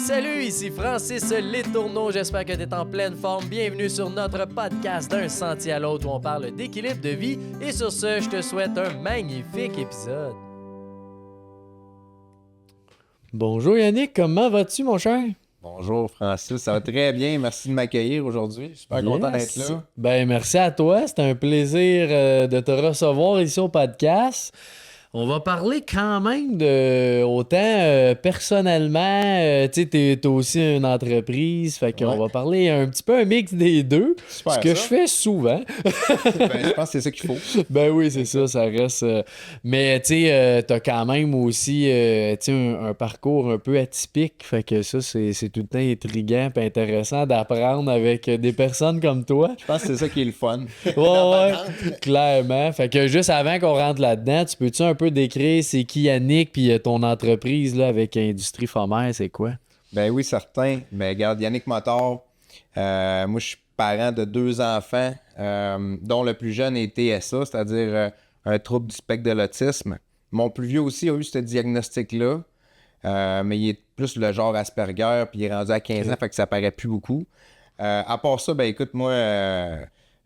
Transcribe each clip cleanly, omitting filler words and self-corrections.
Salut, ici Francis Letourneau, j'espère que tu es en pleine forme. Bienvenue sur notre podcast d'un sentier à l'autre où on parle d'équilibre de vie. Et sur ce, je te souhaite un magnifique épisode. Bonjour Yannick, comment vas-tu mon cher? Bonjour Francis, ça va très bien, merci de m'accueillir aujourd'hui, super content d'être là. Ben merci à toi, c'est un plaisir de te recevoir ici au podcast. On va parler quand même de autant personnellement, tu sais, t'as aussi une entreprise, fait qu'on va parler un petit peu un mix des deux, Super, ce que ça. je fais souvent. Ben, je pense que c'est ça qu'il faut. Ben oui, c'est ça reste. Mais tu sais, t'as quand même aussi tu sais, un parcours un peu atypique, fait que ça, c'est tout le temps intriguant et intéressant d'apprendre avec des personnes comme toi. Je pense que c'est ça qui est le fun. Ouais, clairement. Fait que juste avant qu'on rentre là-dedans, tu peux-tu un peu décrire c'est qui Yannick puis ton entreprise là, avec Industrie Fomère, c'est quoi? Ben oui, certain. Ben regarde, Yannick Motard, moi je suis parent de 2 enfants, dont le plus jeune est TSA, c'est-à-dire un trouble du spectre de l'autisme. Mon plus vieux aussi a eu ce diagnostic-là, mais il est plus le genre Asperger, puis il est rendu à 15 ans, fait que ça paraît plus beaucoup. À part ça, ben écoute, moi,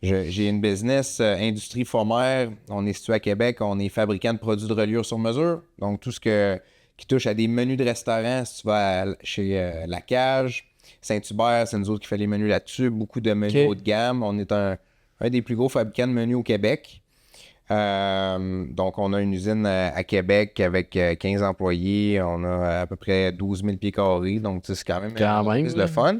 j'ai une business, Industrie Fomère. On est situé à Québec, on est fabricant de produits de reliure sur mesure. Donc, tout ce qui touche à des menus de restaurant, si tu vas chez La Cage, Saint-Hubert, c'est nous autres qui fait les menus là-dessus. Beaucoup de menus haut de gamme. On est un des plus gros fabricants de menus au Québec. Donc, on a une usine à Québec avec 15 employés. On a à peu près 12 000 pieds carrés. Donc, c'est quand même le fun.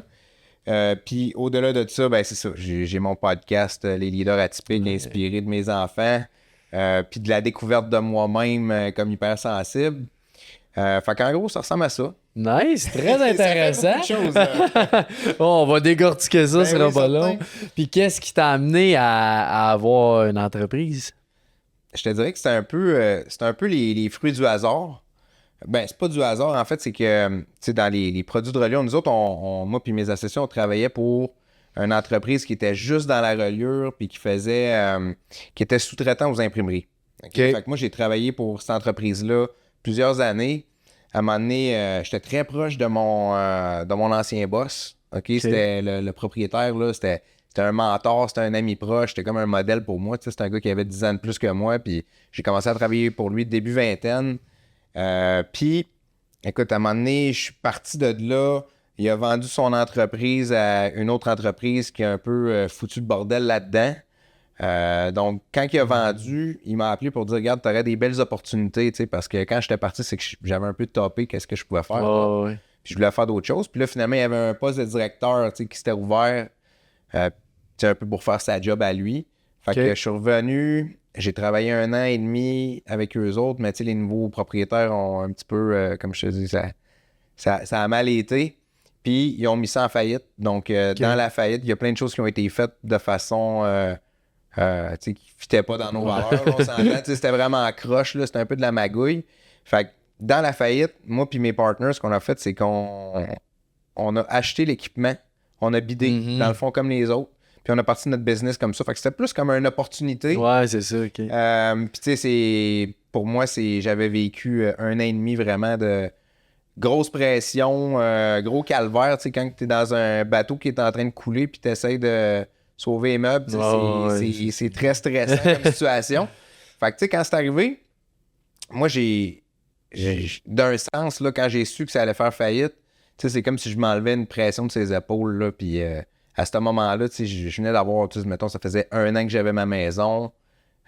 Puis au-delà de ça, ben c'est ça. J'ai mon podcast, Les leaders atypiques, inspiré de mes enfants. Puis de la découverte de moi-même comme hypersensible. Fait qu'en gros, ça ressemble à ça. Nice, très intéressant. Ça fait beaucoup de choses, on va décortiquer ça, Ben ce sera oui, pas certain. long. Puis qu'est-ce qui t'a amené à avoir une entreprise? Je te dirais que c'est un peu les fruits du hasard. Ben, c'est pas du hasard, en fait, c'est que, tu sais, dans les produits de reliure, nous autres, moi puis mes associés, on travaillait pour une entreprise qui était juste dans la reliure puis qui était sous-traitant aux imprimeries. Okay? Fait que moi, j'ai travaillé pour cette entreprise-là plusieurs années. À un moment donné, j'étais très proche de mon ancien boss. Okay? C'était le propriétaire, là, c'était un mentor, c'était un ami proche, c'était comme un modèle pour moi. Tu sais, c'était un gars qui avait 10 ans de plus que moi, puis j'ai commencé à travailler pour lui début vingtaine. Puis, écoute, à un moment donné, je suis parti de là. Il a vendu son entreprise à une autre entreprise qui a un peu foutu le bordel là-dedans. Donc, quand il a vendu, il m'a appelé pour dire, regarde, tu aurais des belles opportunités, tu sais, parce que quand j'étais parti, c'est que j'avais un peu topé qu'est-ce que je pouvais faire. Ouais. Puis je voulais faire d'autres choses. Puis là, finalement, il y avait un poste de directeur, tu sais, qui s'était ouvert, un peu pour faire sa job à lui. Fait que je suis revenu, j'ai travaillé 1 an et demi avec eux autres, mais tu sais, les nouveaux propriétaires ont un petit peu, comme je te dis, ça a mal été. Puis ils ont mis ça en faillite. Donc, dans la faillite, il y a plein de choses qui ont été faites de façon qui ne fitaient pas dans nos valeurs. Là, on s'entend. C'était vraiment en croche, là, c'était un peu de la magouille. Fait que dans la faillite, moi puis mes partners, ce qu'on a fait, c'est qu'on a acheté l'équipement, on a bidé, dans le fond, comme les autres. Puis on a parti notre business comme ça. Fait que c'était plus comme une opportunité. Ouais, c'est ça, OK. Puis tu sais, pour moi, j'avais vécu 1 an et demi vraiment de grosse pression, gros calvaire. Tu sais, quand tu es dans un bateau qui est en train de couler puis tu essaies de sauver les meubles, c'est très stressant comme situation. Fait que tu sais, quand c'est arrivé, moi, d'un sens, là, quand j'ai su que ça allait faire faillite, tu sais, c'est comme si je m'enlevais une pression de ses épaules, là, puis à ce moment-là, tu sais, je venais d'avoir, tu sais, mettons, ça faisait 1 an que j'avais ma maison,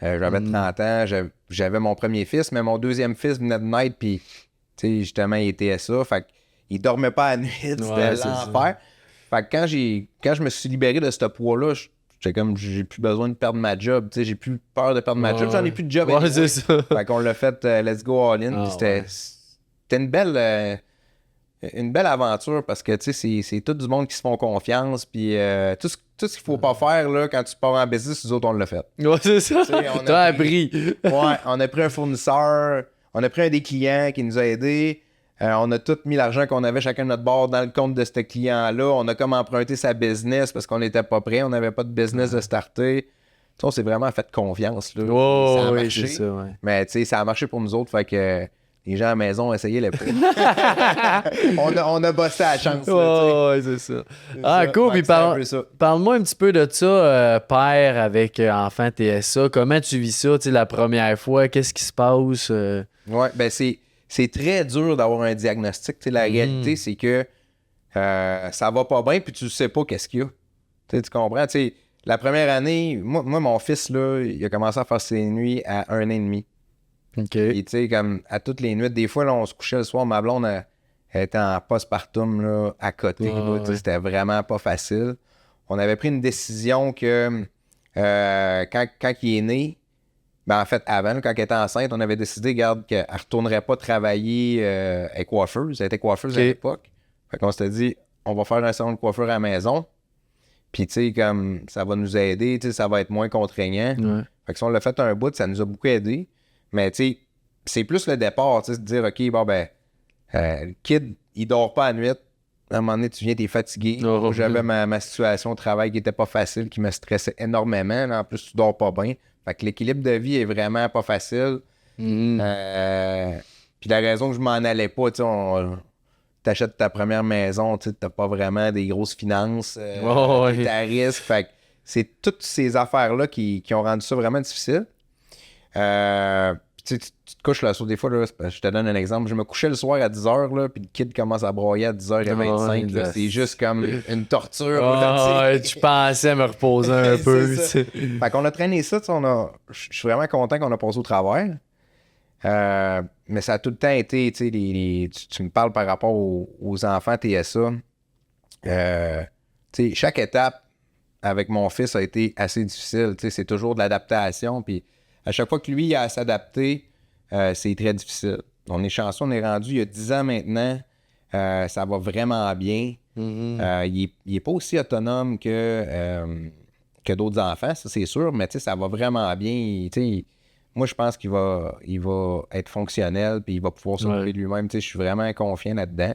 j'avais 30 ans, j'avais mon premier fils, mais mon deuxième fils venait de naître, puis, tu sais, justement, il était ça, fait qu'il dormait pas à nuit, c'était l'enfer. Fait que quand je me suis libéré de ce poids-là, j'étais comme, j'ai plus besoin de perdre ma job, tu sais, j'ai plus peur de perdre ma job, j'en ai plus de job. Ouais, c'est ça. Fait qu'on l'a fait, let's go all in, puis c'était une belle aventure parce que tu sais, c'est tout du monde qui se font confiance. Puis tout ce qu'il faut pas faire là, quand tu pars en business, nous autres, on l'a fait. Ouais, c'est ça. T'as appris. Ouais, on a pris un fournisseur, on a pris un des clients qui nous a aidés. On a tout mis l'argent qu'on avait chacun de notre bord dans le compte de ce client-là. On a comme emprunté sa business parce qu'on n'était pas prêt. On n'avait pas de business de starter. Tu sais, on s'est vraiment fait confiance. Là. Oh, ça a oui, marché. c'est ça, ouais. Mais tu sais, ça a marché pour nous autres. Fait que les gens à la maison essayaient le prix. on a bossé à la chance. Ouais, c'est ça. Ah, cool. Puis parle-moi un petit peu de ça, père avec enfant TSA. Comment tu vis ça, la première fois? Qu'est-ce qui se passe? Ouais, ben c'est très dur d'avoir un diagnostic. La réalité, c'est que ça va pas bien, puis tu sais pas qu'est-ce qu'il y a. Tu comprends? La première année, moi, mon fils, là, il a commencé à faire ses nuits à 1 an et demi. OK. Et tu sais, comme à toutes les nuits, des fois, là, on se couchait le soir, ma blonde, elle était en postpartum, là, à côté. Là, c'était vraiment pas facile. On avait pris une décision que quand il est né, ben en fait, avant, là, quand elle était enceinte, on avait décidé, regarde, qu'elle ne retournerait pas travailler elle est coiffeuse. Elle était coiffeuse à l'époque. Fait qu'on s'était dit, on va faire un salon de coiffure à la maison. Puis, tu sais, comme ça va nous aider, tu sais, ça va être moins contraignant. Ouais. Fait que si on l'a fait un bout, ça nous a beaucoup aidé. Mais, tu sais, c'est plus le départ, tu sais, de dire, OK, bon, ben, le kid, il dort pas à nuit. À un moment donné, tu viens, t'es fatigué. J'avais ma situation au travail qui était pas facile, qui me stressait énormément. Là, en plus, tu dors pas bien. Fait que l'équilibre de vie est vraiment pas facile. Puis la raison que je m'en allais pas, tu sais, t'achètes ta première maison, tu sais, t'as pas vraiment des grosses finances, t'es à risque. Fait que c'est toutes ces affaires-là qui ont rendu ça vraiment difficile. Tu te couches là, des fois, là, je te donne un exemple. Je me couchais le soir à 10h, là, puis le kid commence à broyer à 10h25. Là, c'est juste comme une torture. Je pensais me reposer un peu. Fait qu'on a traîné ça. Je suis vraiment content qu'on a passé au travers. Mais ça a tout le temps été, tu sais, tu me parles par rapport aux enfants TSA. Tu sais, chaque étape avec mon fils a été assez difficile. Tu sais, c'est toujours de l'adaptation. Puis à chaque fois que lui a à s'adapter, c'est très difficile. On est chanceux, on est rendu il y a 10 ans maintenant. Ça va vraiment bien. Il est pas aussi autonome que d'autres enfants, ça c'est sûr, mais ça va vraiment bien. Moi, je pense qu'il va être fonctionnel puis il va pouvoir s'occuper de lui-même. Je suis vraiment confiant là-dedans.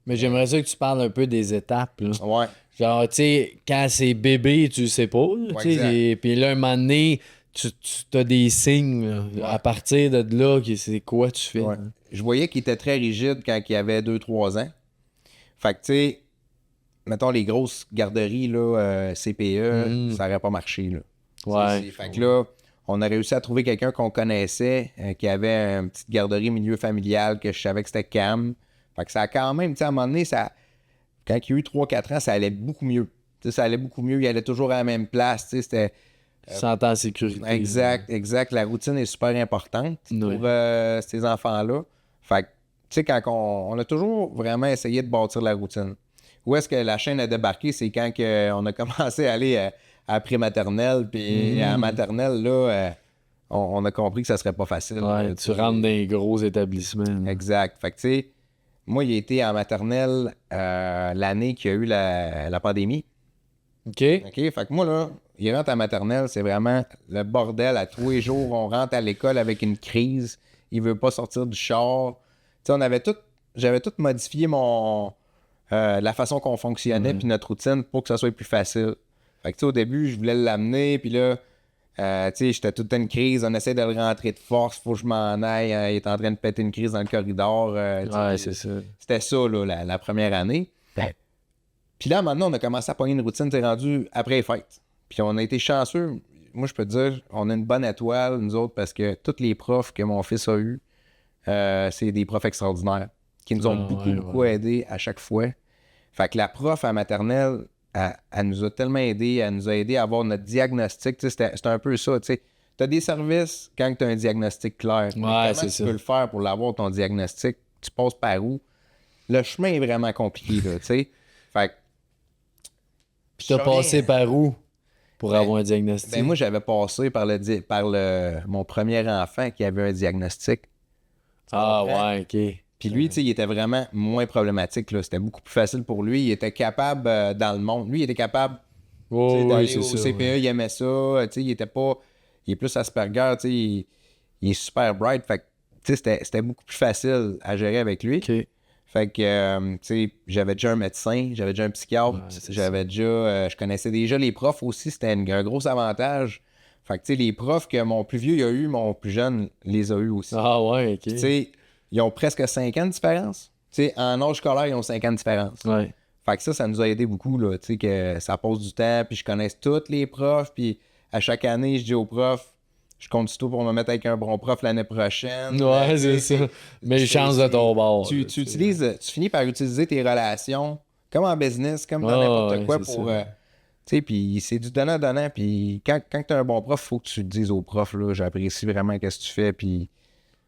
Mais j'aimerais ça que tu parles un peu des étapes. Là. Ouais. Genre, tu sais, quand c'est bébé, tu sais pas. Puis là, un moment donné, tu as des signes. Là, à partir de là, c'est quoi tu fais? Ouais. Je voyais qu'il était très rigide quand il avait 2-3 ans. Fait que, tu sais, mettons les grosses garderies, là, CPE, ça n'aurait pas marché. Là. Ouais. Fait que là, on a réussi à trouver quelqu'un qu'on connaissait, qui avait une petite garderie milieu familial, que je savais que c'était Cam. Fait que ça a quand même, tu sais, à un moment donné, quand il y a eu 3-4 ans, ça allait beaucoup mieux. T'sais, ça allait beaucoup mieux. Il allait toujours à la même place. C'était. Sentant en sécurité. Exact. La routine est super importante pour ces enfants-là. Fait que, tu sais, quand on a toujours vraiment essayé de bâtir la routine. Où est-ce que la chaîne a débarqué? C'est quand on a commencé à aller à pré-maternelle. Puis à maternelle, là, on a compris que ça serait pas facile. Ouais, tu rentres dans des gros établissements. Là. Exact. Fait que, tu sais, moi, il a été en maternelle l'année qu'il y a eu la pandémie. OK. Fait que moi, là, il rentre à maternelle, c'est vraiment le bordel à tous les jours. On rentre à l'école avec une crise. Il veut pas sortir du char. Tu sais, j'avais tout modifié la façon qu'on fonctionnait puis notre routine pour que ça soit plus facile. Fait que, tu sais, au début, je voulais l'amener, puis là, tu sais, j'étais toute une crise. On essaie de le rentrer de force, faut que je m'en aille. Il est en train de péter une crise dans le corridor. Ouais, c'est ça. C'était ça, là, la première année. Puis là, maintenant, on a commencé à pogner une routine, t'es rendu après les fêtes. Puis on a été chanceux. Moi, je peux te dire, on a une bonne étoile, nous autres, parce que tous les profs que mon fils a eus, c'est des profs extraordinaires qui nous ont beaucoup aidés à chaque fois. Fait que la prof à maternelle, elle nous a tellement aidés, elle nous a aidés à avoir notre diagnostic. C'était un peu ça, tu sais. Tu as des services quand tu as un diagnostic clair. Ouais, c'est ça. Tu peux le faire pour l'avoir, ton diagnostic? Tu passes par où? Le chemin est vraiment compliqué, là, tu sais. Fait que puis t'as passé par où pour avoir un diagnostic? Ben moi, j'avais passé par mon premier enfant qui avait un diagnostic. Ah ouais, OK. Puis lui, tu sais, il était vraiment moins problématique. Là. C'était beaucoup plus facile pour lui. Il était capable dans le monde. Lui, il était capable d'aller au CPE, il aimait ça. Tu sais, il était pas... Il est plus Asperger, tu sais, il est super bright. Fait que, tu sais, c'était beaucoup plus facile à gérer avec lui. OK. Fait que, tu sais, j'avais déjà un médecin, j'avais déjà un psychiatre, je connaissais déjà les profs aussi, c'était un gros avantage. Fait que, tu sais, les profs que mon plus vieux il a eu, mon plus jeune les a eu aussi. Ah ouais, ok. Puis, tu sais, ils ont presque 5 ans de différence. Tu sais, en âge scolaire, ils ont 5 ans de différence. Ouais. Fait que ça nous a aidé beaucoup, là, tu sais, que ça passe du temps, puis je connaisse tous les profs, puis à chaque année, je dis aux profs, je compte tout pour me mettre avec un bon prof l'année prochaine. Ouais, c'est ça. Mais chance de ton bord. Tu finis par utiliser tes relations comme en business, comme dans n'importe quoi pour... tu sais, puis c'est du donnant-donnant, puis quand tu as un bon prof, il faut que tu le dises au prof, là, j'apprécie vraiment ce que tu fais, puis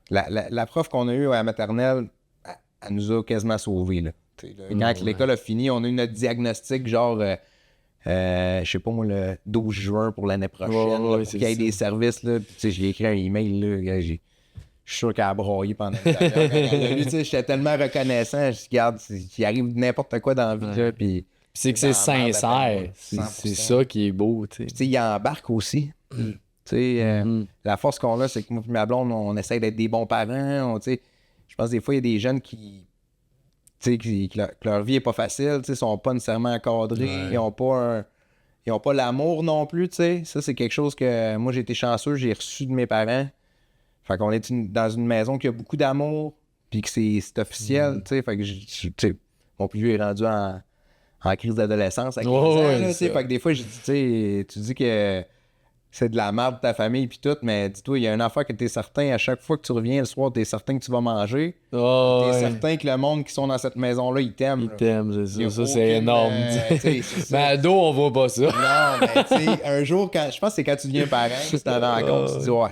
la prof qu'on a eue à la maternelle, elle nous a quasiment sauvés, là. Quand l'école a fini, on a eu notre diagnostic, genre, je sais pas moi, le 12 juin pour l'année prochaine, là, pour qu'il y ait des services. Là. Puis, j'ai écrit un email, là, je suis sûr qu'elle a broyé pendant une demi-heure quand elle l'a lu. J'étais tellement reconnaissant. Je regarde, il arrive n'importe quoi dans la vie. Là, puis c'est que c'est sincère. C'est ça qui est beau. Puis, il embarque aussi. La force qu'on a, c'est que moi et ma blonde, on essaie d'être des bons parents. Je pense que des fois, il y a des jeunes que leur vie est pas facile, ils sont pas nécessairement encadrés, ils ont pas l'amour non plus, t'sais. Ça, c'est quelque chose que moi, j'ai été chanceux, j'ai reçu de mes parents. Fait qu'on est dans une maison qui a beaucoup d'amour, puis que c'est officiel, fait que mon plus vieux est rendu en crise d'adolescence à 15 ans, fait que des fois, je dis, tu dis que c'est de la merde de ta famille puis tout, mais dis-toi, il y a une affaire que t'es certain, à chaque fois que tu reviens le soir, t'es certain que tu vas manger. T'es certain que le monde qui sont dans cette maison-là, ils t'aiment. Ils t'aiment, c'est ça. Ça, c'est énorme. Mais à dos, on voit pas ça. Non, mais tu sais, un jour, je pense que c'est quand tu deviens parent, tu t'en rends compte, tu te dis, ouais,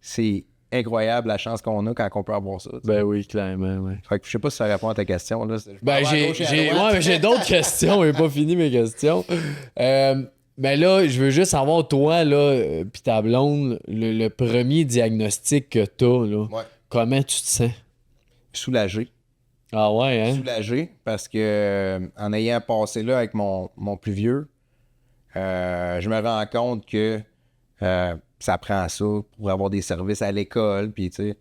c'est incroyable la chance qu'on a quand on peut avoir ça. Ben oui, clairement, ouais. Fait que je sais pas si ça répond à ta question. Là. Ben j'ai d'autres questions, j'ai pas fini mes questions. Ben là, je veux juste savoir, toi, là, pis ta blonde, le premier diagnostic que t'as, là, comment tu te sens? Soulagé. Ah ouais, hein? Soulagé, parce que en ayant passé là avec mon plus vieux, je me rends compte que ça prend ça pour avoir des services à l'école, puis tu sais...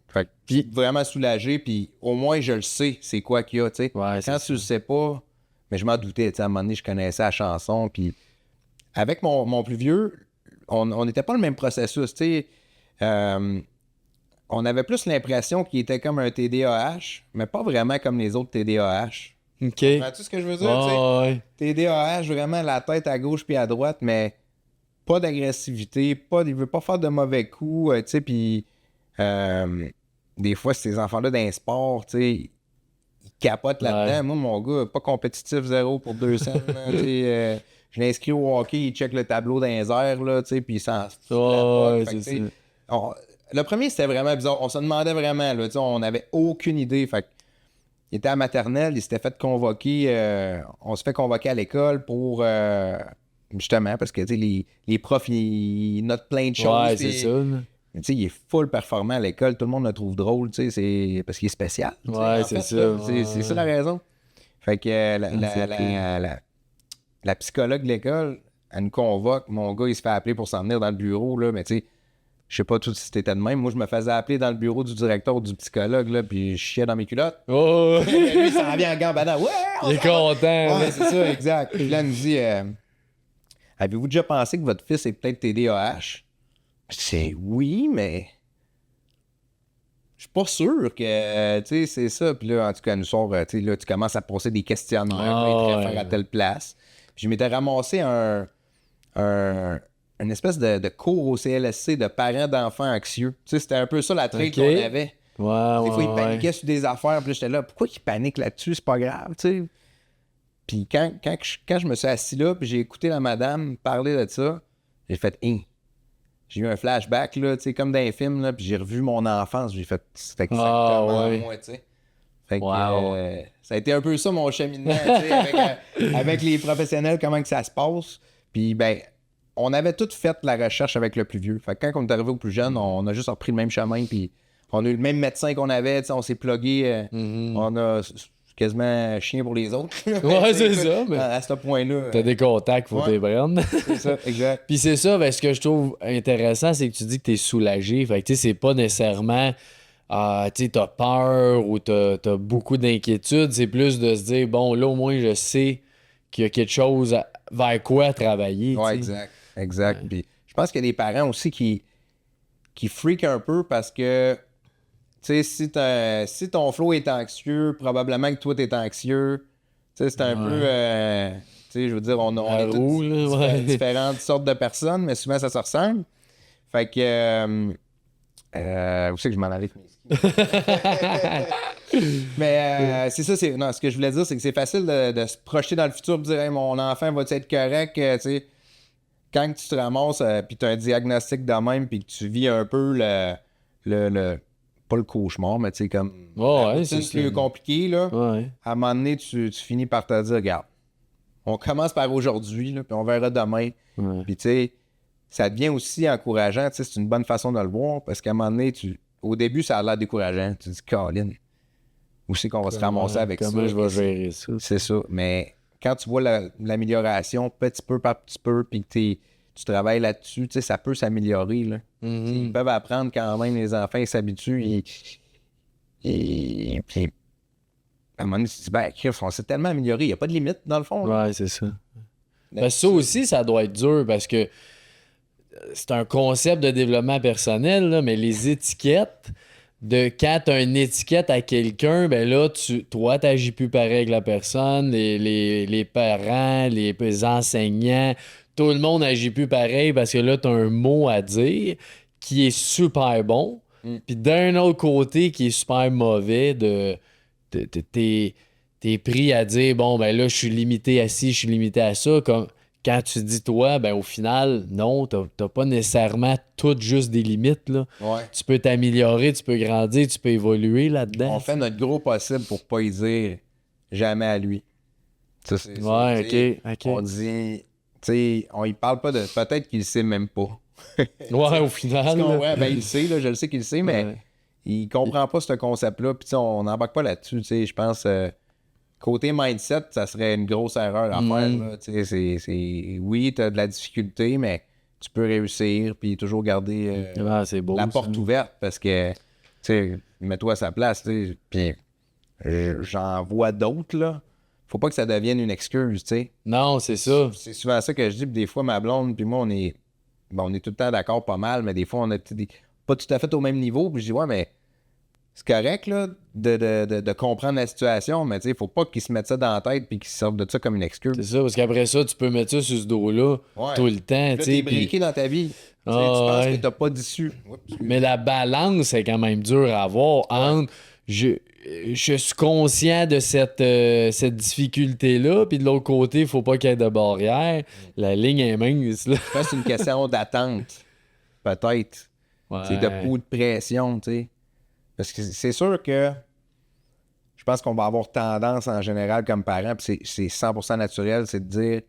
fait que vraiment soulagé, puis au moins, je le sais, c'est quoi qu'il y a, tu sais. Ouais, quand tu le sais pas... Mais je m'en doutais, tu sais, à un moment donné, je connaissais la chanson, puis avec mon plus vieux, on n'était pas le même processus, tu sais. On avait plus l'impression qu'il était comme un TDAH, mais pas vraiment comme les autres TDAH. OK. Comprends-tu ce que je veux dire? TDAH, vraiment la tête à gauche puis à droite, mais pas d'agressivité, il veut pas faire de mauvais coups, tu sais, puis des fois, ces enfants-là dans les sports, tu sais, capote là-dedans. Moi, mon gars, pas compétitif 0 pour 200. Je l'ai inscrit au hockey, il check le tableau dans les airs, là, puis il s'en le premier, c'était vraiment bizarre. On se demandait vraiment, là, on n'avait aucune idée. Fait il était à maternelle, il s'était fait convoquer. On se fait convoquer à l'école pour... justement, parce que les profs, ils notent plein de choses. Ouais, c'est ça. Mais tu sais, il est full performant à l'école, tout le monde le trouve drôle, tu sais, c'est parce qu'il est spécial. Ouais, c'est ça. C'est ça la raison. Fait que la psychologue de l'école, elle nous convoque, mon gars, il se fait appeler pour s'en venir dans le bureau, là, mais tu sais, je sais pas tout si c'était de même. Moi, je me faisais appeler dans le bureau du directeur ou du psychologue, là, puis je chiais dans mes culottes. Oh! Lui, il s'en vient en gambadant. Ouais! Il est content. Ouais, c'est ça, exact. Puis là, elle nous dit, avez-vous déjà pensé que votre fils est peut-être TDAH? C'est oui, mais je suis pas sûr que, tu sais, c'est ça. Puis là, en tout cas, elle nous sort, tu sais, là, tu commences à poser des questionnaires, faire à telle place. Puis je m'étais ramassé une espèce de cours au CLSC de parents d'enfants anxieux. Tu sais, c'était un peu ça la traite qu'on avait. Des fois, ils paniquaient sur des affaires, puis là, j'étais là, pourquoi ils paniquent là-dessus? C'est pas grave, tu sais. Puis quand je me suis assis là, puis j'ai écouté la madame parler de ça, j'ai fait, j'ai eu un flashback, là, tu sais, comme dans les films, là, puis j'ai revu mon enfance, j'ai fait, c'est exactement moi, tu sais. Fait que ça a été un peu ça, mon cheminement, tu sais, avec les professionnels, comment que ça se passe. Puis, ben, on avait tout fait la recherche avec le plus vieux. Fait que quand on est arrivé au plus jeune, on a juste repris le même chemin, puis on a eu le même médecin qu'on avait, tu sais, on s'est plugué, on a... quasiment chien pour les autres. Ouais, c'est ça. Mais à ce point-là. T'as des contacts, faut t'y prendre. C'est ça, exact. Puis c'est ça, ben, ce que je trouve intéressant, c'est que tu dis que t'es soulagé. Fait que tu sais, c'est pas nécessairement tu sais, t'as peur ou t'as beaucoup d'inquiétude. C'est plus de se dire, bon, là, au moins, je sais qu'il y a quelque chose vers quoi travailler. Ouais, exact. Exact. Ouais. Puis je pense qu'il y a des parents aussi qui freakent un peu parce que, tu sais, si ton flow est anxieux, probablement que toi, t'es anxieux. Tu sais, c'est un peu... tu sais, je veux dire, on La est tous roue, là, ouais. différentes sortes de personnes, mais souvent, ça se ressemble. Fait que... où c'est que je m'en allais avec mes skis? Mais c'est ça, non, ce que je voulais dire, c'est que c'est facile de se projeter dans le futur et de dire hey, mon enfant va-tu être correct? Tu sais, quand tu te ramasses puis tu as un diagnostic de même puis que tu vis un peu pas le cauchemar, mais tu sais, comme la Ouais, c'est routine ça. plus compliquée, là, Ouais. à un moment donné, tu finis par te dire regarde, on commence par aujourd'hui, là, puis on verra demain. Ouais. Puis tu sais, ça devient aussi encourageant, tu sais, c'est une bonne façon de le voir parce qu'à un moment donné, au début, ça a l'air décourageant. Tu te dis, Colin, où c'est qu'on va se ramasser avec ça? Comment je vais gérer ça? C'est ça. Mais quand tu vois l'amélioration petit peu par petit peu, puis que tu travailles là-dessus, tu sais, ça peut s'améliorer, là. Ils peuvent apprendre quand même, les enfants, ils s'habituent. Puis, à un moment donné, tu te dis, ben, Chris, on s'est tellement amélioré, il n'y a pas de limite, dans le fond. là. Ouais, c'est ça. Parce que ça aussi, ça doit être dur parce que c'est un concept de développement personnel, là, mais les étiquettes, de quand tu as une étiquette à quelqu'un, ben là, toi, tu n'agis plus pareil avec la personne, les parents, les enseignants, tout le monde n'agit plus pareil parce que là, tu as un mot à dire qui est super bon, puis d'un autre côté qui est super mauvais, t'es pris à dire, bon, ben là, je suis limité à ci, je suis limité à ça, comme quand tu dis toi, ben au final, non, t'as pas nécessairement toutes juste des limites, là. Ouais. Tu peux t'améliorer, tu peux grandir, tu peux évoluer là-dedans. On fait notre gros possible pour pas y dire jamais à lui. Ça, Ouais, tu sais, ok. On dit, tu sais, on y parle pas de. Peut-être qu'il le sait même pas. Ouais, au Tu final. comprends? là. Ben, il le sait, là, je le sais qu'il le sait, mais Ouais. il comprend pas ce concept-là. Puis, tu sais, on n'embarque pas là-dessus. Tu sais, je pense, côté mindset, ça serait une grosse erreur à faire. Là. Tu sais, oui, tu as de la difficulté, mais tu peux réussir, puis toujours garder Ah, c'est beau. la ça. porte ouverte parce que, tu sais, mets-toi à sa place, tu sais. Puis, j'en vois d'autres, là. Faut pas que ça devienne une excuse, tu sais. Non, c'est ça. C'est souvent ça que je dis, puis des fois, ma blonde, puis moi, on est tout le temps d'accord pas mal, mais des fois, on est pas tout à fait au même niveau, puis je dis, ouais, mais c'est correct, là, de comprendre la situation, mais tu sais, faut pas qu'ils se mettent ça dans la tête puis qu'ils se servent de ça comme une excuse. C'est ça, parce qu'après ça, tu peux mettre ça sur ce dos-là Ouais. tout le temps. Là, tu t'es sais, briqué puis- dans ta vie. Tu sais, Ah, tu penses ouais. que t'as pas d'issue. Mais la balance, c'est quand même dur à avoir entre je suis conscient de cette difficulté-là, puis de l'autre côté, il faut pas qu'il y ait de barrière. La ligne est mince, là. Je pense que c'est une question d'attente, peut-être. C'est de Ouais. coup de pression, tu sais. Parce que c'est sûr que je pense qu'on va avoir tendance en général comme parents, puis c'est 100% naturel, c'est de dire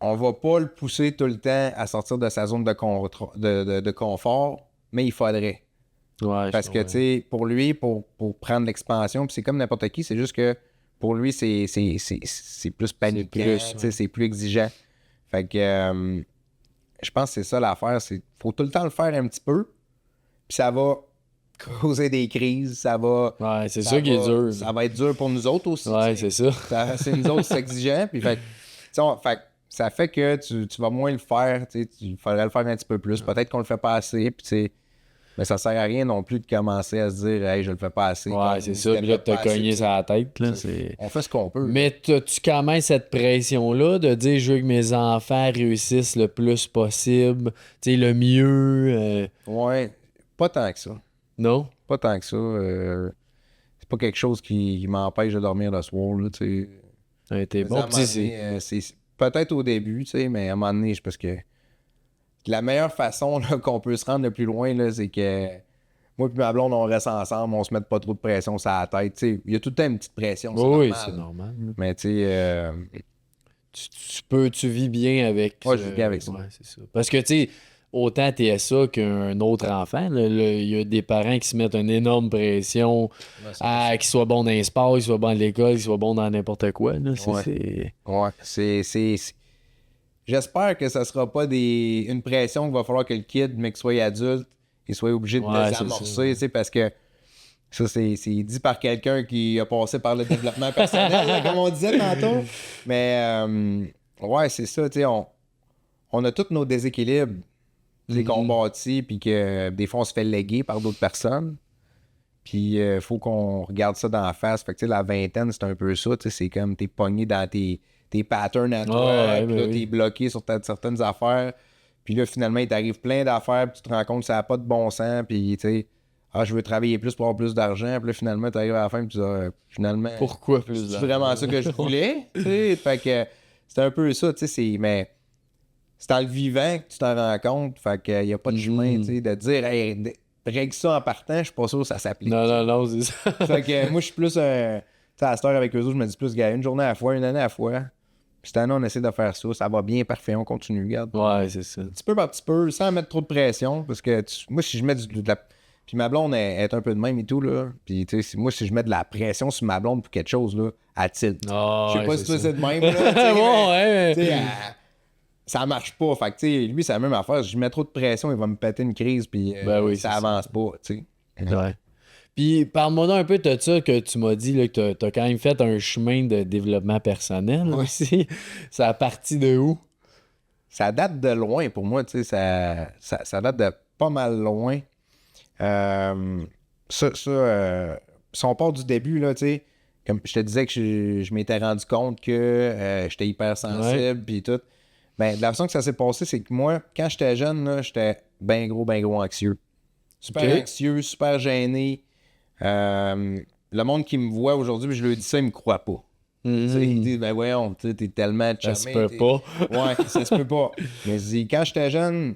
on va pas le pousser tout le temps à sortir de sa zone de confort, mais il faudrait. Ouais, Parce que, tu sais, pour lui, pour prendre l'expansion, puis c'est comme n'importe qui, c'est juste que pour lui, c'est plus paniquant, plus, tu sais, c'est plus exigeant. Fait que je pense que c'est ça l'affaire, c'est faut tout le temps le faire un petit peu, puis ça va causer des crises, ça va... Ouais, c'est ça qui est dur. Ça va être dur pour nous autres aussi. Ouais, tu sais. c'est ça. C'est nous autres, c'est exigeant, puis fait, tu sais, ça fait que tu vas moins le faire, tu sais, il faudrait le faire un petit peu plus. Peut-être qu'on le fait pas assez, puis tu sais... Mais ça sert à rien non plus de commencer à se dire hey, je le fais pas assez. Ouais, c'est ça. Puis là, de te cogner sur la tête, là, c'est... On fait ce qu'on peut. Mais as-tu quand même cette pression-là de dire je veux que mes enfants réussissent le plus possible, tu sais, le mieux? Ouais, pas tant que ça. Non? Pas tant que ça. C'est pas quelque chose qui m'empêche de dormir le soir, là, tu sais. Ouais, t'es Mais bon. à un moment Puis c'est... donné, c'est peut-être au début, tu sais, mais à un moment donné, parce que la meilleure façon là, qu'on peut se rendre le plus loin, là, c'est que moi et ma blonde, on reste ensemble, on se met pas trop de pression sur la tête. Tu sais, il y a tout le temps une petite pression, c'est Oui, normal. c'est normal. Mais tu sais, Tu vis bien avec Ouais, je vis bien avec ça. Ouais, c'est ça. Parce que, tu sais, autant TSA qu'un autre enfant, il y a des parents qui se mettent une énorme pression à qu'il soit bon dans les sports, qu'il soit bon à l'école, qu'il soit bon dans n'importe quoi. Là. ouais, j'espère que ça sera pas une pression qu'il va falloir que le kid, mais qu'il soit adulte, il soit obligé de Ouais, c'est désamorcer, tu sais, parce que ça, c'est dit par quelqu'un qui a passé par le développement personnel, là, comme on disait tantôt. Mais Ouais, c'est ça, tu sais, on a tous nos déséquilibres, qu'on bâtit, puis que des fois, on se fait léguer par d'autres personnes. Puis, faut qu'on regarde ça dans la face. Fait que, tu sais, la vingtaine, c'est un peu ça, tu sais, c'est comme t'es pogné dans tes patterns à toi, puis là, t'es bloqué sur certaines affaires. Puis là, finalement, il t'arrive plein d'affaires, puis tu te rends compte que ça n'a pas de bon sens, puis, tu sais, je veux travailler plus pour avoir plus d'argent. Puis là, finalement, t'arrives à la fin, puis tu dis, finalement, pourquoi plus c'est vraiment ça que je voulais, tu sais. Fait que c'est un peu ça, tu sais, mais c'est dans le vivant que tu t'en rends compte. Fait qu'il n'y a pas de chemin, tu sais, de dire, hey, règle ça en partant, je suis pas sûr que ça s'applique. Non, c'est ça. Fait que moi, je suis plus un. Tu sais, à cette heure avec eux autres, je me dis plus, gars, une journée à la fois, une année à la fois. Puis cette année, on essaie de faire ça. Ça va bien, parfait, on continue, regarde. Ouais, c'est ça. Petit peu par petit peu, sans mettre trop de pression. Parce que moi, si je mets de la. Puis ma blonde est un peu de même et tout, là. Puis, tu sais, moi, si je mets de la pression sur ma blonde pour quelque chose, là, elle tilt. Je sais pas si toi, c'est de même, là. Ouais. Tu sais, ça marche pas. Fait que, tu sais, lui, c'est la même affaire. Si je mets trop de pression, il va me péter une crise, puis ça avance pas, tu sais. Ouais. Puis, parle-moi un peu de ça que tu m'as dit, là, que t'as quand même fait un chemin de développement personnel aussi. Ça a parti de où? Ça date de loin pour moi, tu sais, ça date de pas mal loin. Si on part du début, là, tu sais, comme je te disais que je m'étais rendu compte que j'étais hypersensible, puis tout. Ben, de la façon que ça s'est passé, c'est que moi, quand j'étais jeune, là, j'étais bien gros anxieux. Super anxieux, super gêné. Le monde qui me voit aujourd'hui, puis je lui dis ça, il me croit pas. Tu sais, ils disent, ben voyons, tu sais, t'es tellement charmé. Ça se peut pas. Ouais, ça se peut pas. Mais je dis, quand j'étais jeune,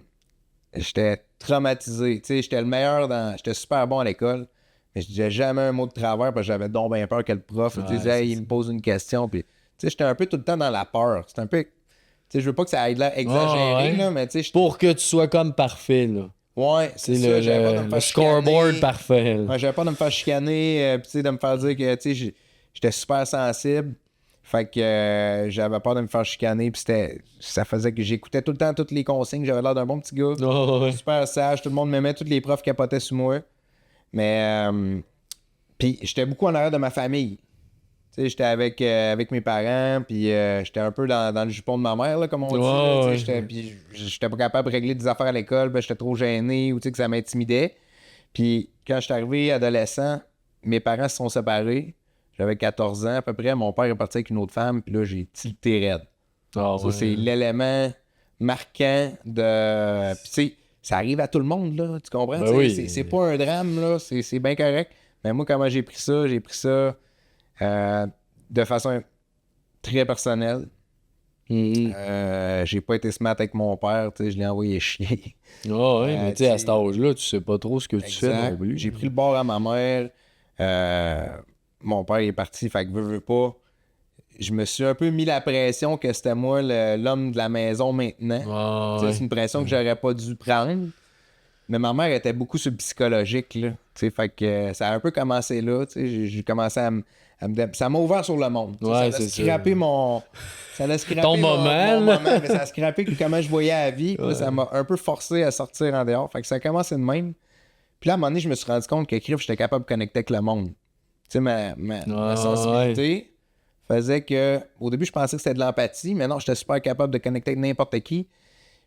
j'étais traumatisé. Tu sais, j'étais super bon à l'école, mais je disais jamais un mot de travers parce que j'avais donc bien peur que le prof disait, hey, il me pose une question. Puis, tu sais, j'étais un peu tout le temps dans la peur. C'était un peu. Tu sais, je veux pas que ça aille l'air exagéré, là, mais tu sais. Pour que tu sois comme parfait, là. Ouais, c'est ça. J'avais pas de me faire scoreboard parfait. Ouais, j'avais pas de me faire chicaner, puis tu sais, de me faire dire que, tu sais, j'étais super sensible. Fait que j'avais peur de me faire chicaner, puis ça faisait que j'écoutais tout le temps toutes les consignes. J'avais l'air d'un bon petit gars. Super sage, tout le monde m'aimait, tous les profs capotaient sur moi. Mais, puis j'étais beaucoup en arrière de ma famille. Tu sais, j'étais avec mes parents, puis j'étais un peu dans le jupon de ma mère, là, comme on dit. Là, j'étais pas capable de régler des affaires à l'école, ben, j'étais trop gêné, ou tu sais, que ça m'intimidait. Puis quand je suis arrivé adolescent, mes parents se sont séparés. J'avais 14 ans à peu près. Mon père est parti avec une autre femme, puis là, j'ai tilté raide. Ça, c'est l'élément marquant de. Puis, tu sais, ça arrive à tout le monde, là. Tu comprends? Ben oui. C'est pas un drame, là. C'est bien correct. Mais moi, comment j'ai pris ça? J'ai pris ça de façon très personnelle. J'ai pas été smart avec mon père, tu sais, je l'ai envoyé chier. Mais tu sais, à cet âge-là, tu sais pas trop ce que tu fais non plus. J'ai pris le bord à ma mère. Mon père est parti, fait que veux pas. Je me suis un peu mis la pression que c'était moi l'homme de la maison maintenant. C'est une pression que j'aurais pas dû prendre. Mais ma mère était beaucoup sur le psychologique, là. Fait que ça a un peu commencé là. J'ai commencé à me. Ça m'a ouvert sur le monde. Ça a scrappé mon. Ça a scrappé ton mon moment, mais ça a scrappé comment je voyais la vie. Là, ça m'a un peu forcé à sortir en dehors. Fait que ça a commencé de même. Puis là, à un moment donné, je me suis rendu compte que j'étais capable de connecter avec le monde. Tu sais, ma sensibilité faisait que. Au début, je pensais que c'était de l'empathie, mais non, j'étais super capable de connecter avec n'importe qui.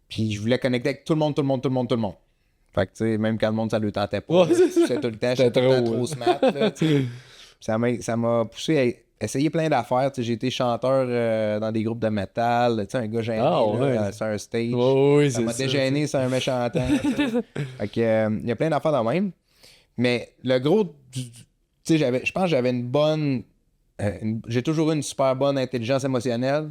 Puis je voulais connecter avec tout le monde. Fait que, tu sais, même quand le monde, ça lui tentait pas. J'étais tout le temps, trop smart, là, ça m'a poussé à essayer plein d'affaires. J'ai été chanteur dans des groupes de métal, un gars gêné sur un stage. Ça m'a dégêné sur un méchant temps. Fait que, il y a plein d'affaires dans le même. Mais le gros, je pense que j'avais une bonne... j'ai toujours eu une super bonne intelligence émotionnelle.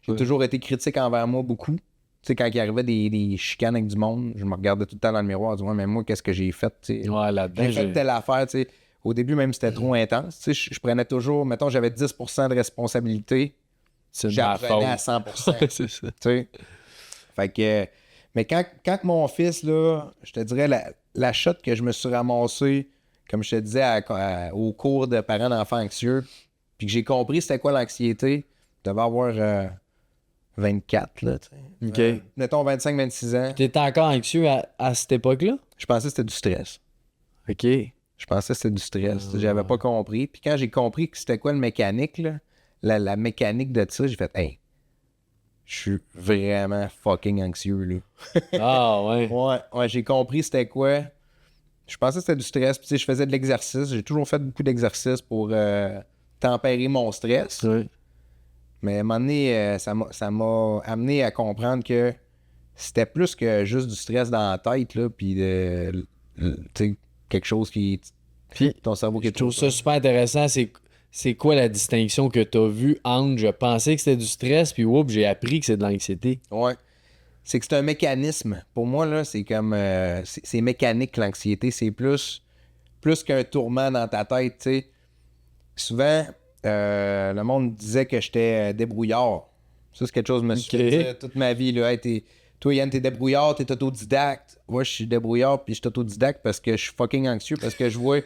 J'ai toujours été critique envers moi beaucoup. Tu sais, quand il arrivait des chicanes avec du monde, je me regardais tout le temps dans le miroir en disant, mais moi, qu'est-ce que j'ai fait? Là-dedans, j'ai fait telle affaire, tu sais. Au début, même, c'était trop intense. Tu sais, je prenais toujours, mettons, j'avais 10% de responsabilité. J'apprenais à 100%. C'est ça. Tu sais. Fait que... Mais quand mon fils, là, je te dirais, la shot que je me suis ramassé, comme je te disais, au cours de parents d'enfants anxieux, puis que j'ai compris c'était quoi l'anxiété, je devais avoir 24, là, tu sais. OK. Mettons 25-26 ans. T'étais encore anxieux à cette époque-là? Je pensais que c'était du stress. OK. Je pensais que c'était du stress. J'avais pas compris. Puis quand j'ai compris que c'était quoi le mécanique, là, la mécanique de ça, j'ai fait, hey, je suis vraiment fucking anxieux, là. Ah, ouais. Ouais, j'ai compris c'était quoi. Je pensais que c'était du stress. Puis, tu sais, je faisais de l'exercice. J'ai toujours fait beaucoup d'exercices pour tempérer mon stress. Ouais. Mais à un moment donné, ça m'a amené à comprendre que c'était plus que juste du stress dans la tête, là, puis tu sais, quelque chose qui... Puis, ton cerveau qui je est trouve trop... ça super intéressant. C'est quoi la distinction que tu as vue entre je pensais que c'était du stress, puis oups, j'ai appris que c'est de l'anxiété? Ouais. C'est que c'est un mécanisme. Pour moi, là, c'est comme... c'est mécanique, l'anxiété. C'est plus qu'un tourment dans ta tête, tu sais. Souvent, le monde disait que j'étais débrouillard. Ça, c'est quelque chose que je me suis fait dire toute ma vie, là. Hey, toi, Yann, t'es débrouillard, t'es autodidacte. Moi, je suis débrouillard, puis je suis autodidacte parce que je suis fucking anxieux, parce que je vois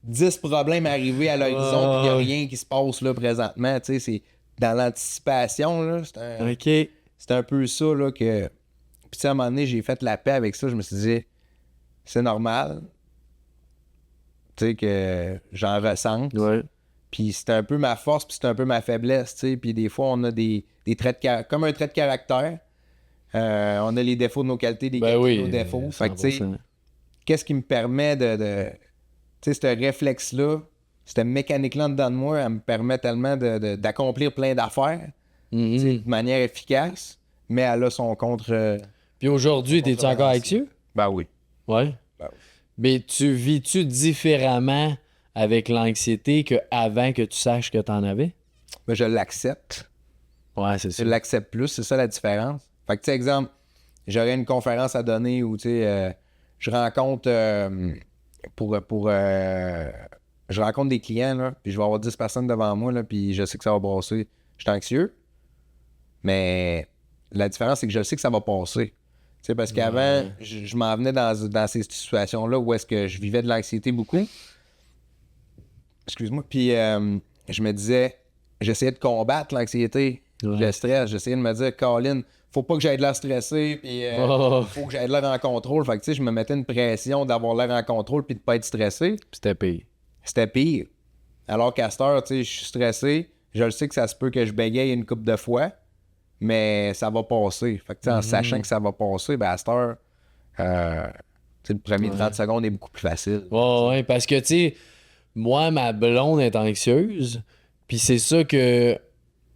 10 problèmes arriver à l'horizon, puis il n'y a rien qui se passe là présentement. Tu sais, c'est dans l'anticipation, là. OK. C'est un peu ça, là, que... Puis, tu sais, à un moment donné, j'ai fait la paix avec ça. Je me suis dit, c'est normal. Tu sais, que j'en ressente. Ouais. Puis c'est un peu ma force, puis c'est un peu ma faiblesse, tu sais. Puis des fois, on a des traits comme un trait de caractère. On a les défauts de nos qualités, les qualités de nos défauts. Fait que, tu sais, 100%. qu'est-ce qui me permet tu sais, ce réflexe-là, cette mécanique-là dedans de moi, elle me permet tellement d'accomplir plein d'affaires, Mhm. tu sais, de manière efficace, mais elle a son contre... Puis aujourd'hui, t'es-tu encore anxieux? Ben oui. Ouais. Ben oui. Mais tu vis-tu différemment avec l'anxiété qu'avant que tu saches que t'en avais? Ben, je l'accepte. Ouais, c'est ça. Je l'accepte plus, c'est ça la différence. Fait que, tu sais, exemple, j'aurais une conférence à donner où, tu sais, je rencontre je rencontre des clients, là, puis je vais avoir 10 personnes devant moi, là, puis je sais que ça va brasser. Je suis anxieux, mais la différence, c'est que je sais que ça va passer. Tu sais, parce qu'avant, je m'en venais dans ces situations-là où est-ce que je vivais de l'anxiété beaucoup. Excuse-moi. Puis je me disais, j'essayais de combattre l'anxiété, le stress. J'essayais de me dire, Colin, faut pas que j'aille de l'air stressé, puis faut que j'aille de l'air en contrôle. Fait que, tu sais, je me mettais une pression d'avoir l'air en contrôle puis de pas être stressé. C'était pire. C'était pire. Alors qu'à cette heure, tu sais, je suis stressé. Je le sais que ça se peut que je bégaye une couple de fois, mais ça va passer. Fait que, tu sais, en sachant que ça va passer, ben à cette heure, tu sais, le premier 30 secondes est beaucoup plus facile. Ouais, parce que, tu sais, moi, ma blonde est anxieuse, puis c'est ça que,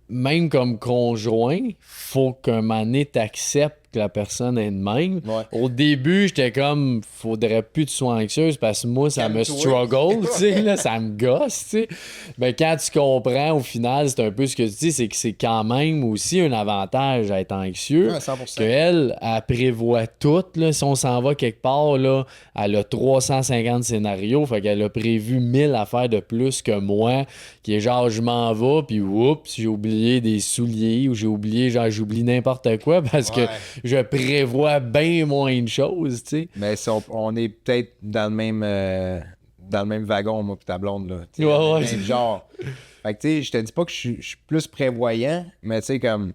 même comme conjoint, faut qu'un moment donné, t'acceptes que la personne est de même. Ouais. Au début, j'étais comme, faudrait plus que tu sois anxieuse parce que moi, ça me Calme-toi. struggle, tu sais, là, ça me gosse, tu sais. Mais quand tu comprends, au final, c'est un peu ce que tu dis, c'est que c'est quand même aussi un avantage à être anxieux. Ouais, 100%. Qu'elle, elle prévoit tout, là. Si on s'en va quelque part, là, elle a 350 scénarios, fait qu'elle a prévu 1000 affaires de plus que moi, qui est genre, je m'en vais, puis oups, j'ai oublié des souliers, ou j'ai oublié, genre, j'oublie n'importe quoi, parce que je prévois bien moins de choses, tu sais. Mais si on est peut-être dans le même wagon, moi pis ta blonde, là. Tu sais, Ouais, dans le ouais. même genre. Fait que, tu sais, je te dis pas que je suis plus prévoyant, mais tu sais, comme,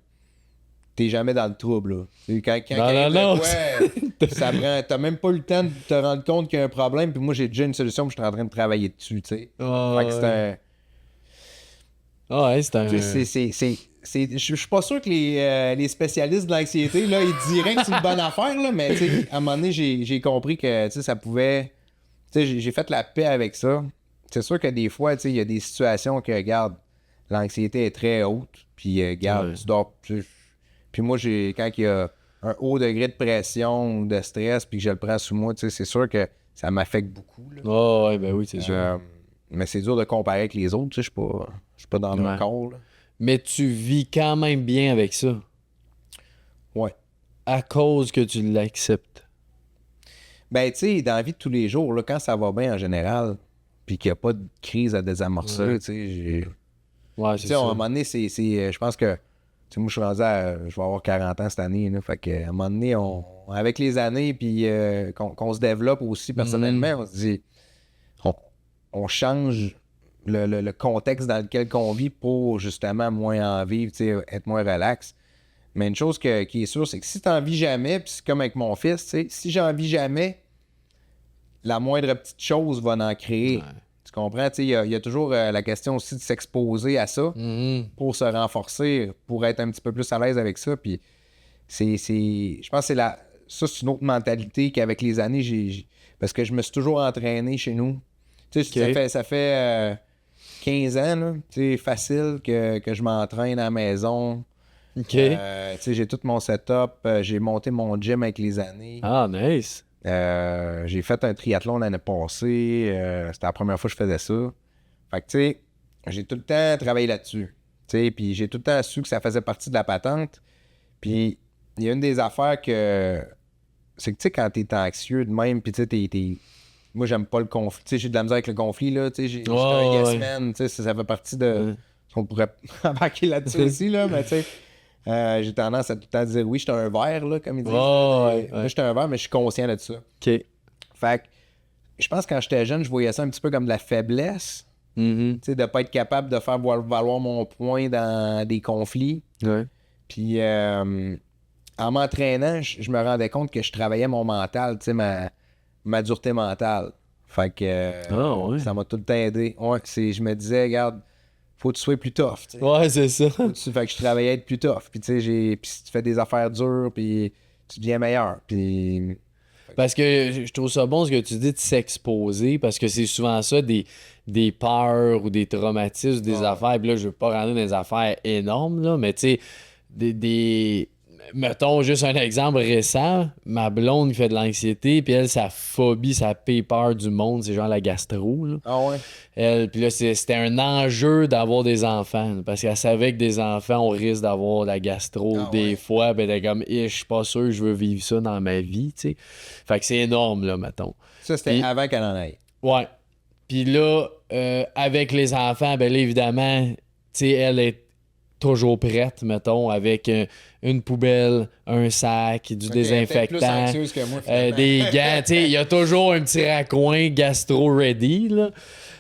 t'es jamais dans le trouble, là. Tu sais, quand Non, arrive non, de quoi, ça prend... T'as même pas le temps de te rendre compte qu'il y a un problème, puis moi, j'ai déjà une solution, puis je suis en train de travailler dessus, tu sais. Fait que c'est un... Ouais, c'est un... Je suis pas sûr que les spécialistes de l'anxiété, là, ils diraient que c'est une bonne affaire, là, mais tu sais, à un moment donné, j'ai compris que tu sais, ça pouvait. Tu sais, j'ai fait la paix avec ça. C'est sûr que des fois, tu sais, il y a des situations que, regarde, l'anxiété est très haute, puis, regarde, tu dors plus. Puis moi, quand il y a un haut degré de pression ou de stress, puis que je le prends sous moi, tu sais, c'est sûr que ça m'affecte beaucoup, là. Oh, ouais, ben oui, c'est sûr. Mais c'est dur de comparer avec les autres, tu sais, je suis pas dans mon corps, là. Mais tu vis quand même bien avec ça. Ouais. À cause que tu l'acceptes. Ben, tu sais, dans la vie de tous les jours, là, quand ça va bien en général, puis qu'il n'y a pas de crise à désamorcer, tu sais, Ouais, tu c'est sais, à un ça. moment donné, je pense que, tu sais, moi, je suis rendu je vais avoir 40 ans cette année, là, fait qu'à un moment donné, avec les années, puis qu'on se développe aussi personnellement, on se dit, on change le contexte dans lequel on vit pour, justement, moins en vivre, tu sais, être moins relax. Mais une chose qui est sûre, c'est que si tu n'en vis jamais, puis c'est comme avec mon fils, tu sais, si j'en vis jamais, la moindre petite chose va en créer. Tu comprends? Il y a toujours la question aussi de s'exposer à ça pour se renforcer, pour être un petit peu plus à l'aise avec ça. Puis je pense que ça, c'est une autre mentalité qu'avec les années, parce que je me suis toujours entraîné chez nous. Ça fait 15 ans, là, facile que je m'entraîne à la maison. J'ai tout mon setup. J'ai monté mon gym avec les années. Ah, nice. J'ai fait un triathlon l'année passée. C'était la première fois que je faisais ça. Fait que, j'ai tout le temps travaillé là-dessus. Puis j'ai tout le temps su que ça faisait partie de la patente. Puis il y a une des affaires que... C'est que, quand t'es anxieux de même, puis moi, j'aime pas le conflit. J'ai de la misère avec le conflit, là. J'ai un yes man. Ça fait partie de... On pourrait embarquer là-dessus aussi, là, mais j'ai tendance à tout le temps dire oui, j'étais un verre, là, comme ils disent. Moi, j'étais un verre, mais je suis conscient de ça. OK. Fait que je pense que quand j'étais jeune, je voyais ça un petit peu comme de la faiblesse. De pas être capable de faire valoir mon point dans des conflits. Puis en m'entraînant, je me rendais compte que je travaillais mon mental, ma dureté mentale. Fait que ça m'a tout le temps aidé. Je me disais, regarde, faut que tu sois plus tough. T'sais. Ouais, c'est ça. Fait que je travaillais à être plus tough. Puis si tu fais des affaires dures, puis tu deviens meilleur. Puis... Parce que je trouve ça bon ce que tu dis de s'exposer, parce que c'est souvent ça, des peurs ou des traumatismes, des affaires. Puis là, je veux pas rentrer dans des affaires énormes, là, mais tu sais, mettons juste un exemple récent, ma blonde qui fait de l'anxiété, puis elle, sa phobie, sa peur du monde, c'est genre la gastro. Là. Ah ouais? Elle, puis là, c'était un enjeu d'avoir des enfants, parce qu'elle savait que des enfants, on risque d'avoir la gastro des fois, ben t'es comme, je suis pas sûr que je veux vivre ça dans ma vie, tu sais. Fait que c'est énorme, là, mettons. Ça, c'était avant qu'elle en aille. Ouais. Puis là, avec les enfants, ben là, évidemment, tu sais, elle est toujours prête, mettons, avec une poubelle, un sac, du désinfectant, plus anxieuse que moi, des gants. Tu sais, il y a toujours un petit raccoin gastro-ready, là.